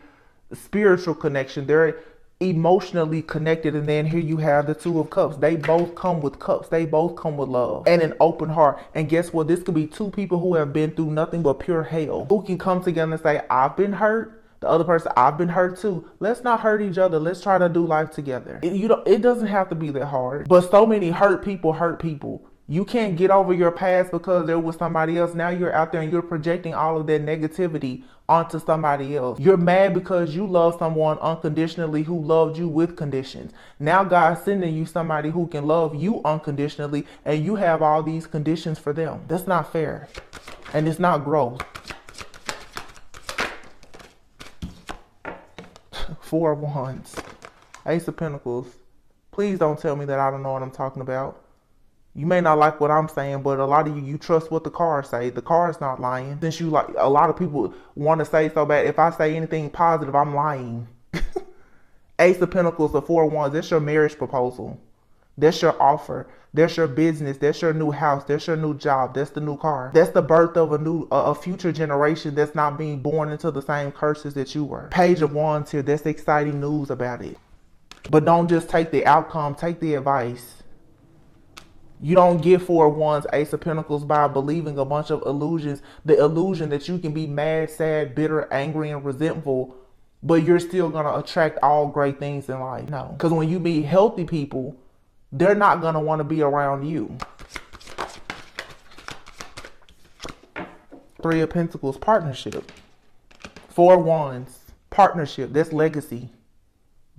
spiritual connection. They're emotionally connected. And then here you have the Two of Cups. They both come with cups. They both come with love and an open heart. And guess what? This could be two people who have been through nothing but pure hell, who can come together and say, I've been hurt. The other person, I've been hurt too. Let's not hurt each other. Let's try to do life together. It doesn't have to be that hard. But so many hurt people hurt people. You can't get over your past because there was somebody else. Now you're out there and you're projecting all of that negativity onto somebody else. You're mad because you love someone unconditionally who loved you with conditions. Now God's sending you somebody who can love you unconditionally and you have all these conditions for them. That's not fair. And it's not growth. Four of Wands. Ace of Pentacles. Please don't tell me that I don't know what I'm talking about. You may not like what I'm saying, but a lot of you trust what the cards say. The card's not lying. Since you like, a lot of people want to say so bad, if I say anything positive, I'm lying. Ace of Pentacles, the Four of Wands, that's your marriage proposal. That's your offer. That's your business. That's your new house. That's your new job. That's the new car. That's the birth of a future generation that's not being born into the same curses that you were. Page of Wands here. That's exciting news about it. But don't just take the outcome. Take the advice. You don't get Four of Wands, Ace of Pentacles by believing a bunch of illusions. The illusion that you can be mad, sad, bitter, angry, and resentful, but you're still going to attract all great things in life. No. Because when you meet healthy people, they're not going to want to be around you. Three of Pentacles, partnership. Four of Wands, partnership. That's legacy,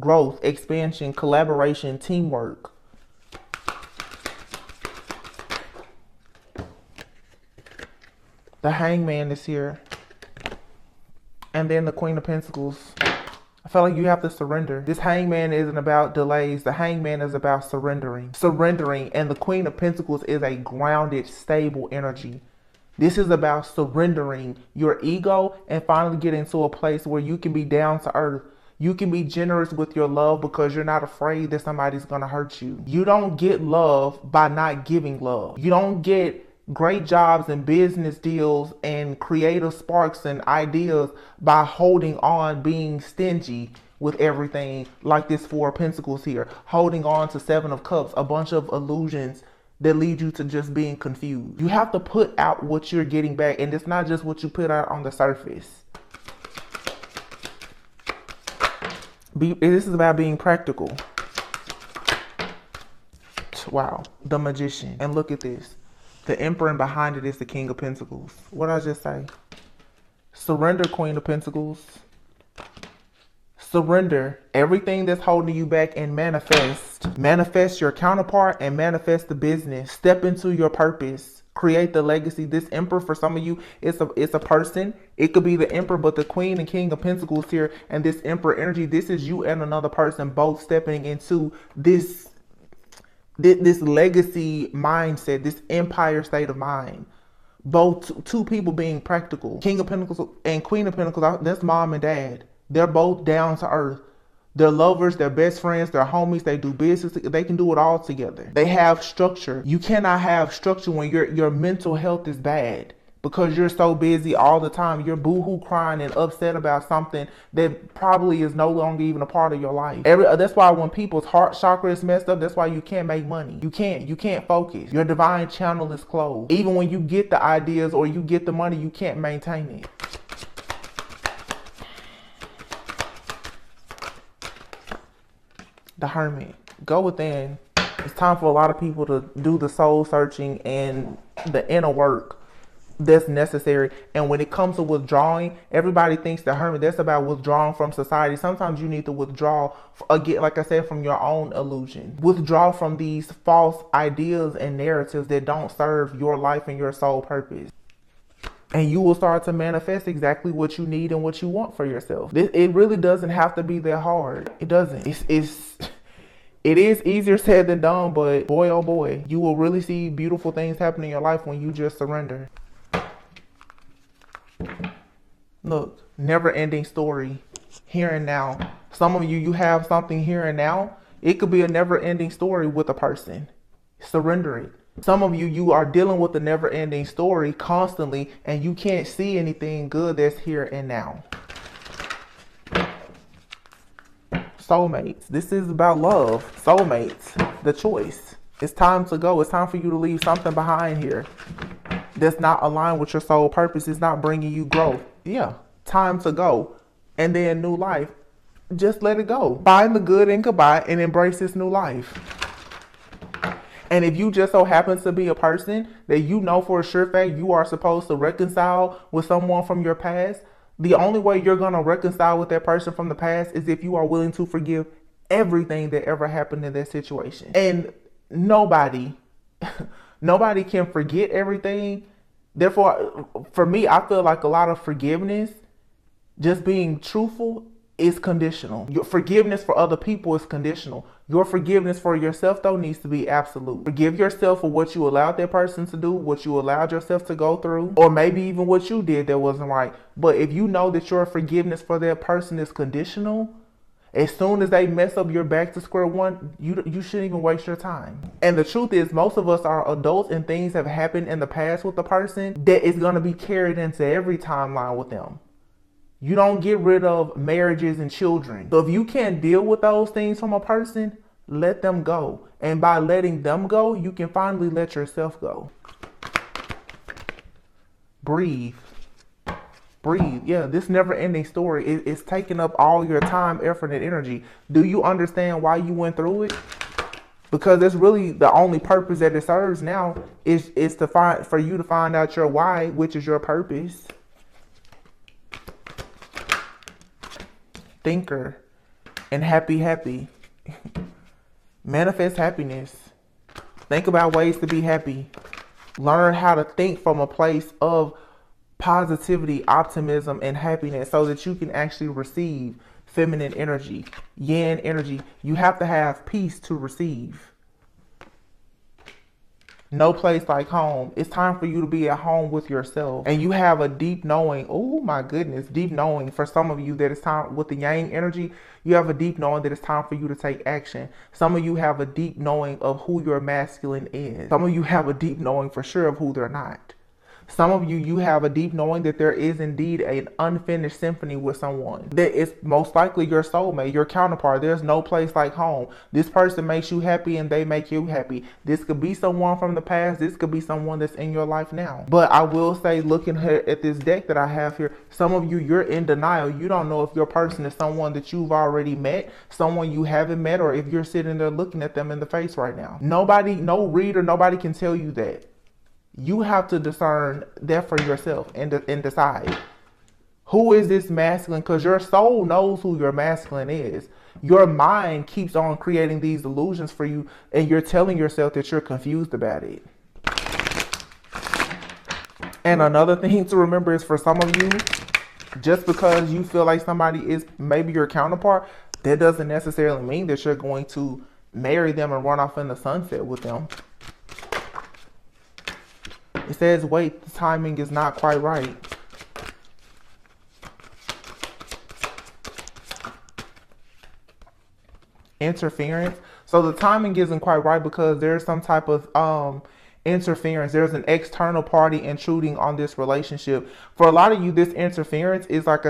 growth, expansion, collaboration, teamwork. The Hangman is here. And then the Queen of Pentacles. I feel like you have to surrender. This Hangman isn't about delays. The Hangman is about surrendering. Surrendering. And the Queen of Pentacles is a grounded, stable energy. This is about surrendering your ego and finally getting to a place where you can be down to earth. You can be generous with your love because you're not afraid that somebody's going to hurt you. You don't get love by not giving love. You don't get great jobs and business deals and creative sparks and ideas by holding on, being stingy with everything, like this Four of Pentacles here, holding on to Seven of Cups, a bunch of illusions that lead you to just being confused. You have to put out what you're getting back, and it's not just what you put out on the surface. This is about being practical. Wow, the Magician. And look at this. The Emperor, and behind it is the King of Pentacles. What did I just say? Surrender, Queen of Pentacles. Surrender everything that's holding you back and manifest. Manifest your counterpart and manifest the business. Step into your purpose. Create the legacy. This Emperor, for some of you, it's a person. It could be the Emperor, but the Queen and King of Pentacles here and this Emperor energy, this is you and another person both stepping into this legacy mindset, this empire state of mind. Both two people being practical. King of Pentacles and Queen of Pentacles, that's mom and dad. They're both down to earth. They're lovers, they're best friends, they're homies, they do business, they can do it all together. They have structure. You cannot have structure when your mental health is bad. Because you're so busy all the time. You're boohoo crying and upset about something that probably is no longer even a part of your life. That's why when people's heart chakra is messed up, that's why you can't make money. You can't focus. Your divine channel is closed. Even when you get the ideas or you get the money, you can't maintain it. The Hermit. Go within. It's time for a lot of people to do the soul searching and the inner work that's necessary. And when it comes to withdrawing, everybody thinks the Hermit, that's about withdrawing from society. Sometimes you need to withdraw, again, like I said, from your own illusion. Withdraw from these false ideas and narratives that don't serve your life and your soul purpose. And you will start to manifest exactly what you need and what you want for yourself. It really doesn't have to be that hard. It doesn't. It is easier said than done, but boy, oh boy, you will really see beautiful things happen in your life when you just surrender. Look, never ending story, here and now. Some of you have something here and now. It could be a never ending story with a person. Surrender it. Some of you are dealing with a never ending story constantly and you can't see anything good that's here and now. Soulmates. This is about love. Soulmates. The choice. It's time to go. It's time for you to leave something behind here that's not aligned with your soul purpose. It's not bringing you growth. Yeah, time to go. And then new life. Just let it go. Find the good in goodbye and embrace this new life. And if you just so happen to be a person that you know for a sure fact you are supposed to reconcile with someone from your past, the only way you're going to reconcile with that person from the past is if you are willing to forgive everything that ever happened in that situation. And nobody, nobody can forget everything. Therefore, for me, I feel like a lot of forgiveness, just being truthful, is conditional. Your forgiveness for other people is conditional. Your forgiveness for yourself, though, needs to be absolute. Forgive yourself for what you allowed that person to do, what you allowed yourself to go through, or maybe even what you did that wasn't right. But if you know that your forgiveness for that person is conditional, as soon as they mess up, you're back to square one. You shouldn't even waste your time. And the truth is, most of us are adults and things have happened in the past with the person that is going to be carried into every timeline with them. You don't get rid of marriages and children. So if you can't deal with those things from a person, let them go. And by letting them go, you can finally let yourself go. Breathe. Breathe. Yeah, this never ending story is taking up all your time, effort, and energy. Do you understand why you went through it? Because it's really the only purpose that it serves now is for you to find out your why, which is your purpose. Thinker and happy. Manifest happiness. Think about ways to be happy. Learn how to think from a place of positivity, optimism, and happiness so that you can actually receive feminine energy, yin energy. You have to have peace to receive. No place like home. It's time for you to be at home with yourself. And you have a deep knowing. Oh my goodness, deep knowing. For some of you that it's time with the yang energy, you have a deep knowing that it's time for you to take action. Some of you have a deep knowing of who your masculine is. Some of you have a deep knowing for sure of who they're not. Some of you have a deep knowing that there is indeed an unfinished symphony with someone. That is most likely your soulmate, your counterpart. There's no place like home. This person makes you happy and they make you happy. This could be someone from the past. This could be someone that's in your life now. But I will say, looking at this deck that I have here, some of you, you're in denial. You don't know if your person is someone that you've already met, someone you haven't met, or if you're sitting there looking at them in the face right now. Nobody, no reader, nobody can tell you that. You have to discern that for yourself and decide, who is this masculine? Because your soul knows who your masculine is. Your mind keeps on creating these illusions for you, and you're telling yourself that you're confused about it. And another thing to remember is, for some of you, just because you feel like somebody is maybe your counterpart, that doesn't necessarily mean that you're going to marry them and run off in the sunset with them. It says, wait, the timing is not quite right. Interference. So the timing isn't quite right because there's some type of interference. There's an external party intruding on this relationship. For a lot of you, this interference is like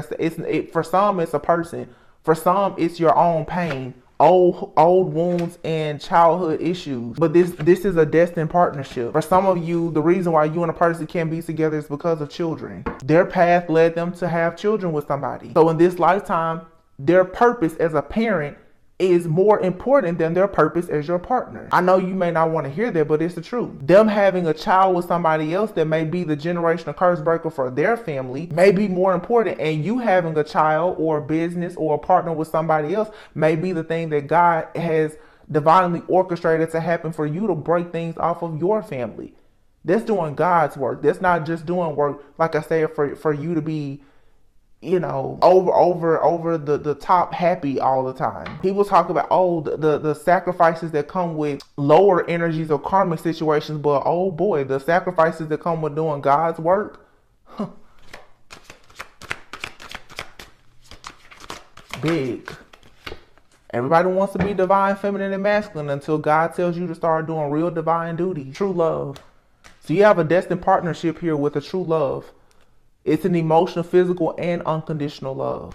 for some, it's a person. For some, it's your own pain. Old wounds and childhood issues. But this is a destined partnership. For some of you, the reason why you and a person can't be together is because of children. Their path led them to have children with somebody. So in this lifetime, their purpose as a parent is more important than their purpose as your partner. I know you may not want to hear that, but it's the truth. Them having a child with somebody else that may be the generational curse breaker for their family may be more important, and you having a child or a business or a partner with somebody else may be the thing that God has divinely orchestrated to happen for you to break things off of your family. That's doing God's work. That's not just doing work, like I said, for you to be, you know, over the top happy all the time. People talk about, the sacrifices that come with lower energies or karmic situations, but oh boy, the sacrifices that come with doing God's work, big. Everybody wants to be divine, feminine, and masculine until God tells you to start doing real divine duty, true love. So you have a destined partnership here with a true love. It's an emotional, physical, and unconditional love.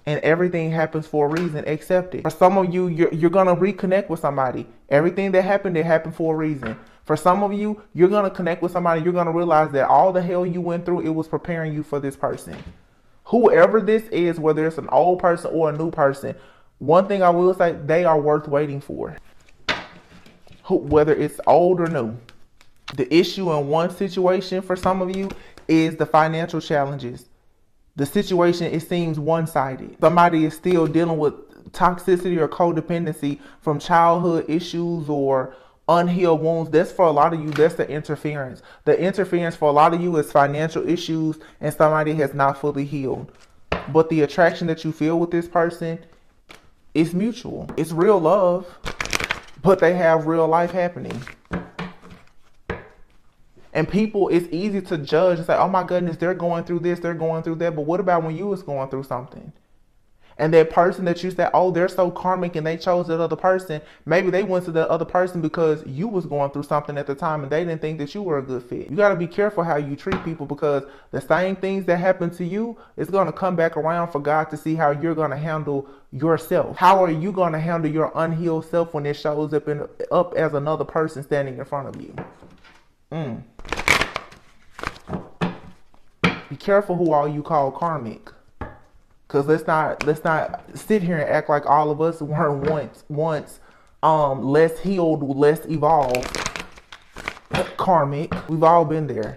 And everything happens for a reason. Accept it. For some of you, you're going to reconnect with somebody. Everything that happened, it happened for a reason. For some of you, you're going to connect with somebody. You're going to realize that all the hell you went through, it was preparing you for this person. Whoever this is, whether it's an old person or a new person, One thing I will say, they are worth waiting for. Whether it's old or new. The issue in one situation for some of you is the financial challenges. The situation, it seems one-sided. Somebody is still dealing with toxicity or codependency from childhood issues or unhealed wounds. That's for a lot of you, that's the interference. The interference for a lot of you is financial issues and somebody has not fully healed. But the attraction that you feel with this person is mutual. It's real love, but they have real life happening. And people, it's easy to judge and say, oh my goodness, they're going through this, they're going through that. But what about when you was going through something? And that person that you said, oh, they're so karmic and they chose that other person. Maybe they went to the other person because you was going through something at the time and they didn't think that you were a good fit. You got to be careful how you treat people, because the same things that happen to you is going to come back around for God to see how you're going to handle yourself. How are you going to handle your unhealed self when it shows up as another person standing in front of you? Be careful who all you call karmic. Because let's not sit here and act like all of us weren't once less healed, less evolved, karmic. We've all been there.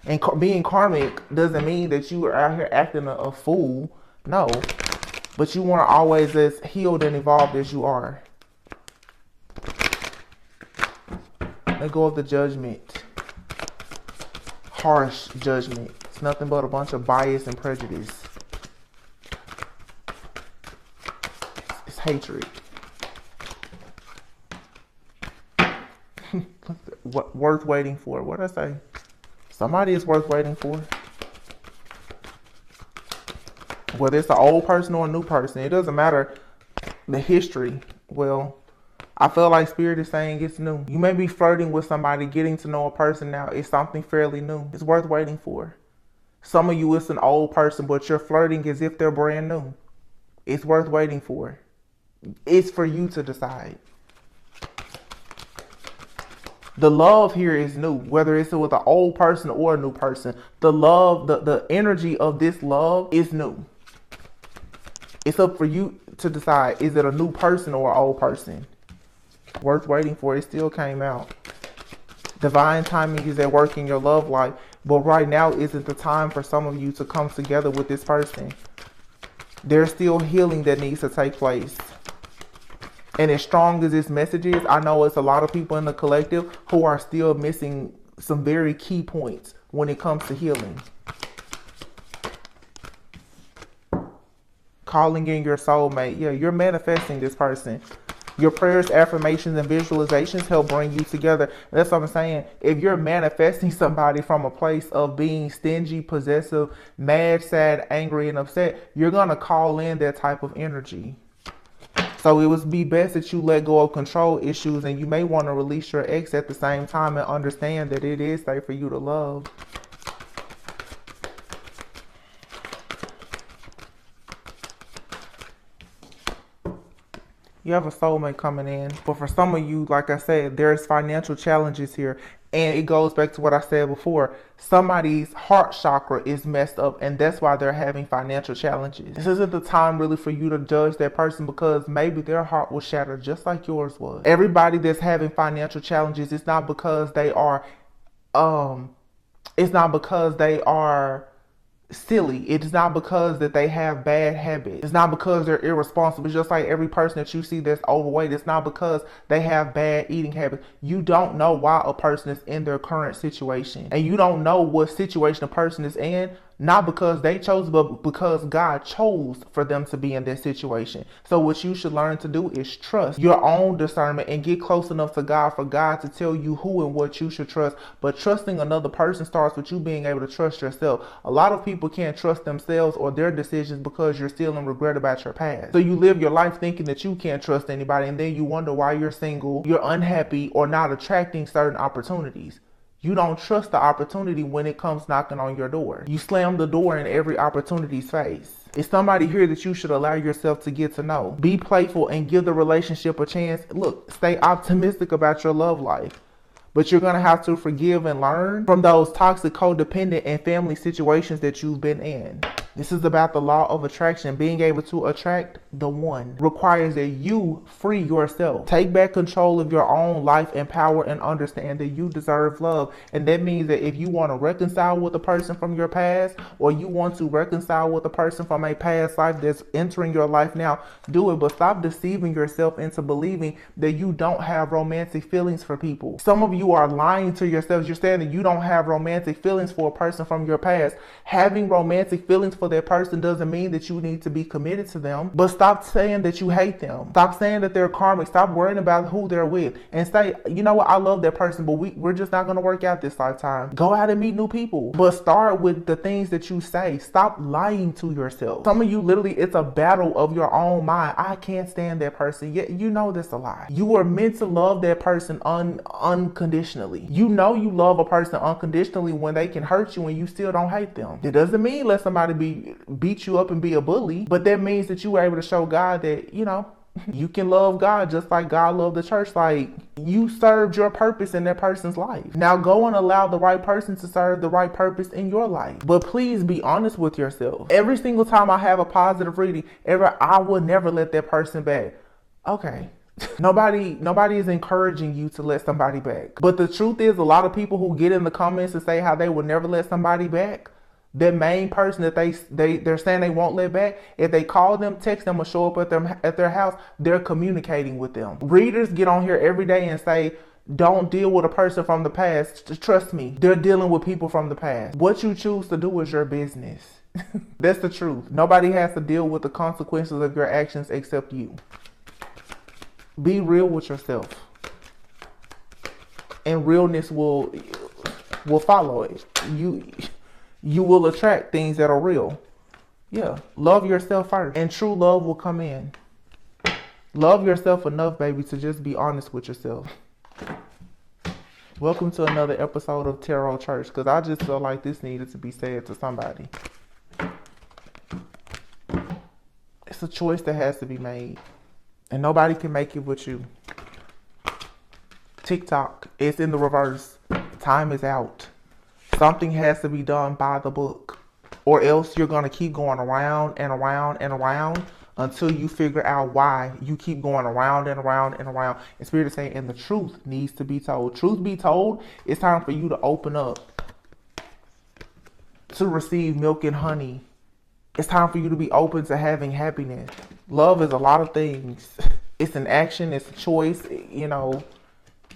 And being karmic doesn't mean that you are out here acting a fool. No. But you want to always as healed and evolved as you are. Let go of the judgment. Harsh judgment. It's nothing but a bunch of bias and prejudice. It's hatred. What worth waiting for? What did I say? Somebody is worth waiting for. Whether it's an old person or a new person, it doesn't matter the history. Well, I feel like Spirit is saying it's new. You may be flirting with somebody, getting to know a person now. It's something fairly new. It's worth waiting for. Some of you, it's an old person, but you're flirting as if they're brand new. It's worth waiting for. It's for you to decide. The love here is new, whether it's with an old person or a new person. The love, the energy of this love is new. It's up for you to decide, is it a new person or an old person? Worth waiting for. It still came out. Divine timing is at work in your love life, but right now isn't the time for some of you to come together with this person. There's still healing that needs to take place. And as strong as this message is, I know it's a lot of people in the collective who are still missing some very key points when it comes to healing. Calling in your soulmate. Yeah, you're manifesting this person. Your prayers, affirmations, and visualizations help bring you together. That's what I'm saying. If you're manifesting somebody from a place of being stingy, possessive, mad, sad, angry, and upset, you're going to call in that type of energy. So it would be best that you let go of control issues, and you may want to release your ex at the same time and understand that it is safe for you to love. You have a soulmate coming in. But for some of you, like I said, there's financial challenges here. And it goes back to what I said before. Somebody's heart chakra is messed up, and that's why they're having financial challenges. This isn't the time really for you to judge that person, because maybe their heart was shattered just like yours was. Everybody that's having financial challenges, it's not because they are silly. It is not because that they have bad habits. It's not because they're irresponsible. It's just like every person that you see that's overweight. It's not because they have bad eating habits. You don't know why a person is in their current situation, and you don't know what situation a person is in, not because they chose, but because God chose for them to be in this situation. So what you should learn to do is trust your own discernment and get close enough to God for God to tell you who and what you should trust. But trusting another person starts with you being able to trust yourself. A lot of people can't trust themselves or their decisions because you're still in regret about your past. So you live your life thinking that you can't trust anybody, and then you wonder why you're single, you're unhappy, or not attracting certain opportunities. You don't trust the opportunity when it comes knocking on your door. You slam the door in every opportunity's face. It's somebody here that you should allow yourself to get to know. Be playful and give the relationship a chance. Look, stay optimistic about your love life. But you're going to have to forgive and learn from those toxic, codependent, and family situations that you've been in. This is about the law of attraction. Being able to attract the one requires that you free yourself. Take back control of your own life and power and understand that you deserve love. And that means that if you want to reconcile with a person from your past, or you want to reconcile with a person from a past life that's entering your life now, do it. But stop deceiving yourself into believing that you don't have romantic feelings for people. Some of you are lying to yourselves. You're saying that you don't have romantic feelings for a person from your past. Having romantic feelings for that person doesn't mean that you need to be committed to them. But stop saying that you hate them. Stop saying that they're karmic. Stop worrying about who they're with and say, you know what, I love that person, but we're just not going to work out this lifetime. Go out and meet new people. But start with the things that you say. Stop lying to yourself. Some of you literally, it's a battle of your own mind. I can't stand that person. Yet you know that's a lie. You are meant to love that person unconditionally. You know you love a person unconditionally when they can hurt you and you still don't hate them. It doesn't mean let somebody beat you up and be a bully, but that means that you were able to show God that, you know, you can love God just like God loved the church. Like, you served your purpose in that person's life. Now go and allow the right person to serve the right purpose in your life. But please be honest with yourself. Every single time I have a positive reading, I will never let that person back. Okay. Nobody is encouraging you to let somebody back. But the truth is, a lot of people who get in the comments and say how they will never let somebody back, that main person that they're saying they won't let back, if they call them, text them, or show up at their house, they're communicating with them. Readers get on here every day and say, don't deal with a person from the past. Trust me, they're dealing with people from the past. What you choose to do is your business. That's the truth. Nobody has to deal with the consequences of your actions except you. Be real with yourself, and realness will follow it. You will attract things that are real. Yeah. Love yourself first, and true love will come in. Love yourself enough, baby, to just be honest with yourself. Welcome to another episode of Tarot Church, because I just felt like this needed to be said to somebody. It's a choice that has to be made, and nobody can make it with you. TikTok, it's in the reverse. Time is out. Something has to be done by the book, or else you're going to keep going around and around and around until you figure out why you keep going around and around and around. And Spirit is saying, and the truth needs to be told. Truth be told, it's time for you to open up to receive milk and honey. It's time for you to be open to having happiness. Love is a lot of things. It's an action, it's a choice, you know.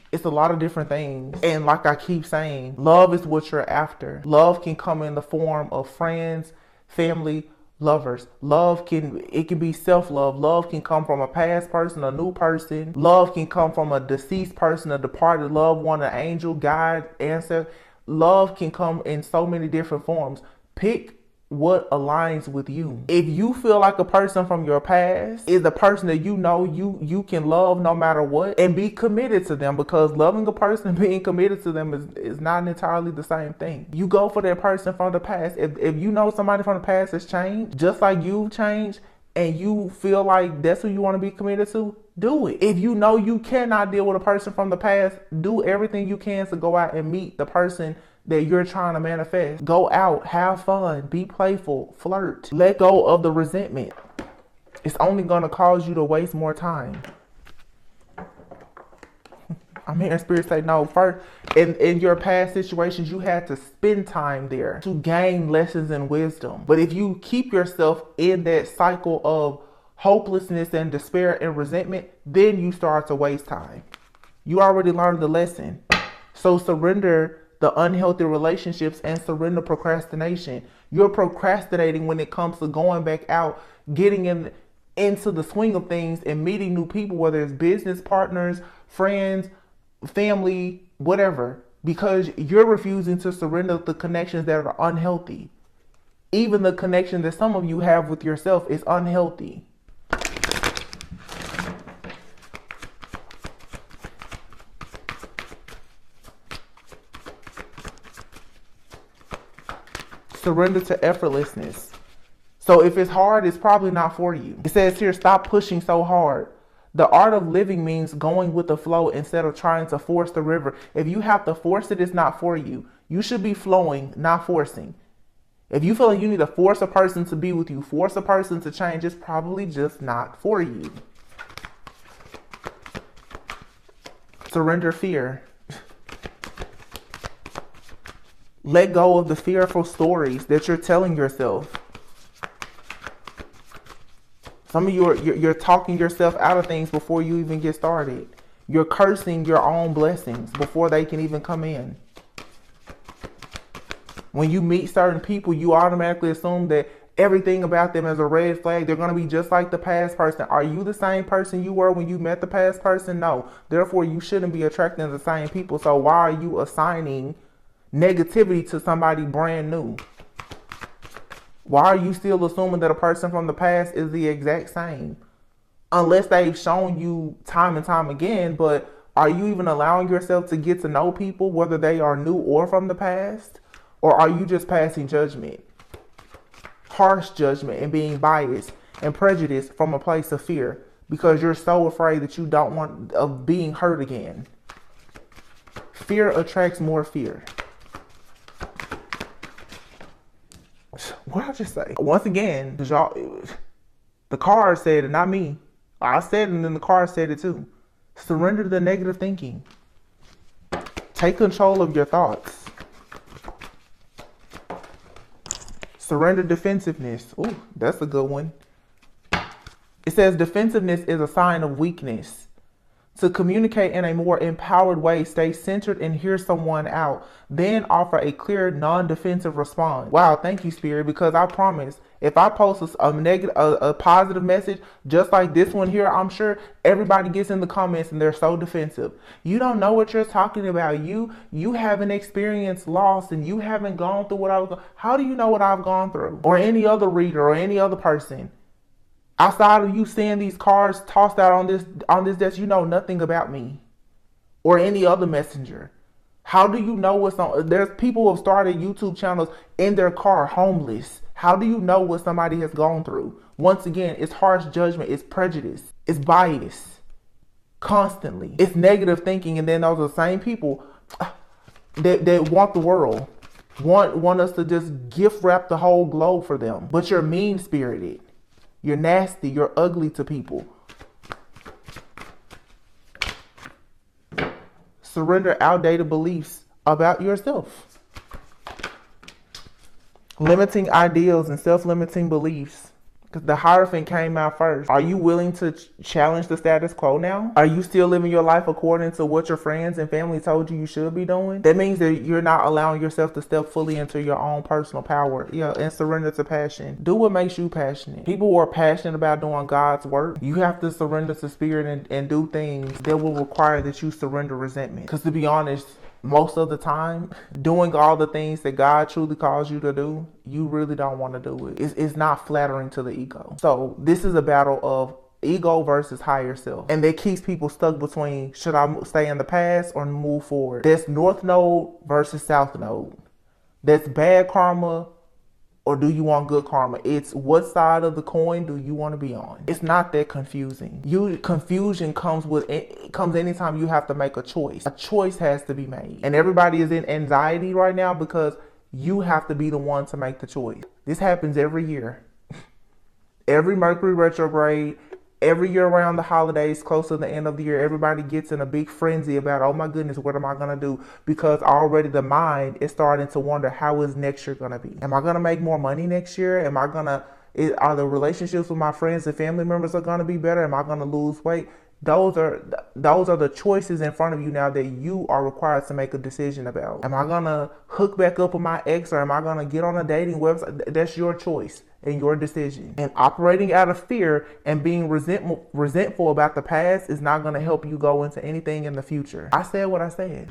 It's a lot of different things. And like I keep saying, love is what you're after. Love can come in the form of friends, family, lovers. It can be self-love. Love can come from a past person, a new person. Love can come from a deceased person, a departed loved one, an angel, God, ancestor. Love can come in so many different forms. Pick what aligns with you. If you feel like a person from your past is a person that you know you can love no matter what, and be committed to them, because loving a person and being committed to them is not entirely the same thing. You go for that person from the past. If you know somebody from the past has changed just like you've changed, and you feel like that's who you want to be committed to, do it. If you know you cannot deal with a person from the past, do everything you can to go out and meet the person that you're trying to manifest. Go out, have fun, be playful, flirt. Let go of the resentment. It's only going to cause you to waste more time. I'm hearing Spirit say, no, first, in your past situations, you had to spend time there to gain lessons and wisdom. But if you keep yourself in that cycle of hopelessness and despair and resentment, then you start to waste time. You already learned the lesson. So surrender the unhealthy relationships and surrender procrastination. You're procrastinating when it comes to going back out, getting into the swing of things and meeting new people, whether it's business partners, friends, family, whatever, because you're refusing to surrender the connections that are unhealthy. Even the connection that some of you have with yourself is unhealthy. Surrender to effortlessness. So if it's hard, it's probably not for you. It says here, stop pushing so hard. The art of living means going with the flow instead of trying to force the river. If you have to force it, it's not for you. You should be flowing, not forcing. If you feel like you need to force a person to be with you, force a person to change, it's probably just not for you. Surrender fear. Let go of the fearful stories that you're telling yourself. Some of you you're talking yourself out of things before you even get started. You're cursing your own blessings before they can even come in. When you meet certain people, you automatically assume that everything about them is a red flag. They're going to be just like the past person. Are you the same person you were when you met the past person? No. Therefore, you shouldn't be attracting the same people. So why are you assigning negativity to somebody brand new? Why are you still assuming that a person from the past is the exact same? Unless they've shown you time and time again, but are you even allowing yourself to get to know people, whether they are new or from the past? Or are you just passing judgment? Harsh judgment and being biased and prejudiced from a place of fear because you're so afraid that you don't want of being hurt again. Fear attracts more fear. What did I just say? Once again, the card said it, not me. I said it and then the card said it too. Surrender to the negative thinking. Take control of your thoughts. Surrender defensiveness. Ooh, that's a good one. It says defensiveness is a sign of weakness. To communicate in a more empowered way, stay centered and hear someone out. Then offer a clear, non-defensive response. Wow, thank you, Spirit, because I promise, if I post a positive message, just like this one here, I'm sure everybody gets in the comments and they're so defensive. You don't know what you're talking about. You haven't experienced loss and you haven't gone through what I was going. How do you know what I've gone through? Or any other reader or any other person. Outside of you seeing these cards tossed out on this desk, you know nothing about me or any other messenger. How do you know what's on? There's people who have started YouTube channels in their car, homeless. How do you know what somebody has gone through? Once again, it's harsh judgment, it's prejudice, it's bias, constantly. It's negative thinking, and then those are the same people that want the world, want us to just gift wrap the whole globe for them. But you're mean-spirited. You're nasty. You're ugly to people. Surrender outdated beliefs about yourself. Limiting ideals and self-limiting beliefs. Because the Hierophant came out first. Are you willing to challenge the status quo now? Are you still living your life according to what your friends and family told you should be doing? That means that you're not allowing yourself to step fully into your own personal power. Yeah, and surrender to passion. Do what makes you passionate. People who are passionate about doing God's work, you have to surrender to spirit and do things that will require that you surrender resentment. Because to be honest, most of the time, doing all the things that God truly calls you to do, you really don't want to do it. It's not flattering to the ego. So this is a battle of ego versus higher self. And that keeps people stuck between, should I stay in the past or move forward? That's North Node versus South Node. That's bad karma or do you want good karma? It's what side of the coin do you want to be on? It's not that confusing. Confusion comes anytime you have to make a choice. A choice has to be made. And everybody is in anxiety right now because you have to be the one to make the choice. This happens every year. Every Mercury retrograde, every year around the holidays, close to the end of the year, everybody gets in a big frenzy about, oh my goodness, what am I going to do? Because already the mind is starting to wonder, how is next year going to be? Am I going to make more money next year? Are the relationships with my friends and family members are going to be better? Am I going to lose weight? Those are the choices in front of you now that you are required to make a decision about. Am I going to hook back up with my ex or am I going to get on a dating website? That's your choice and your decision. And operating out of fear and being resentful about the past is not going to help you go into anything in the future. I said what I said.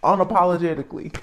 Unapologetically.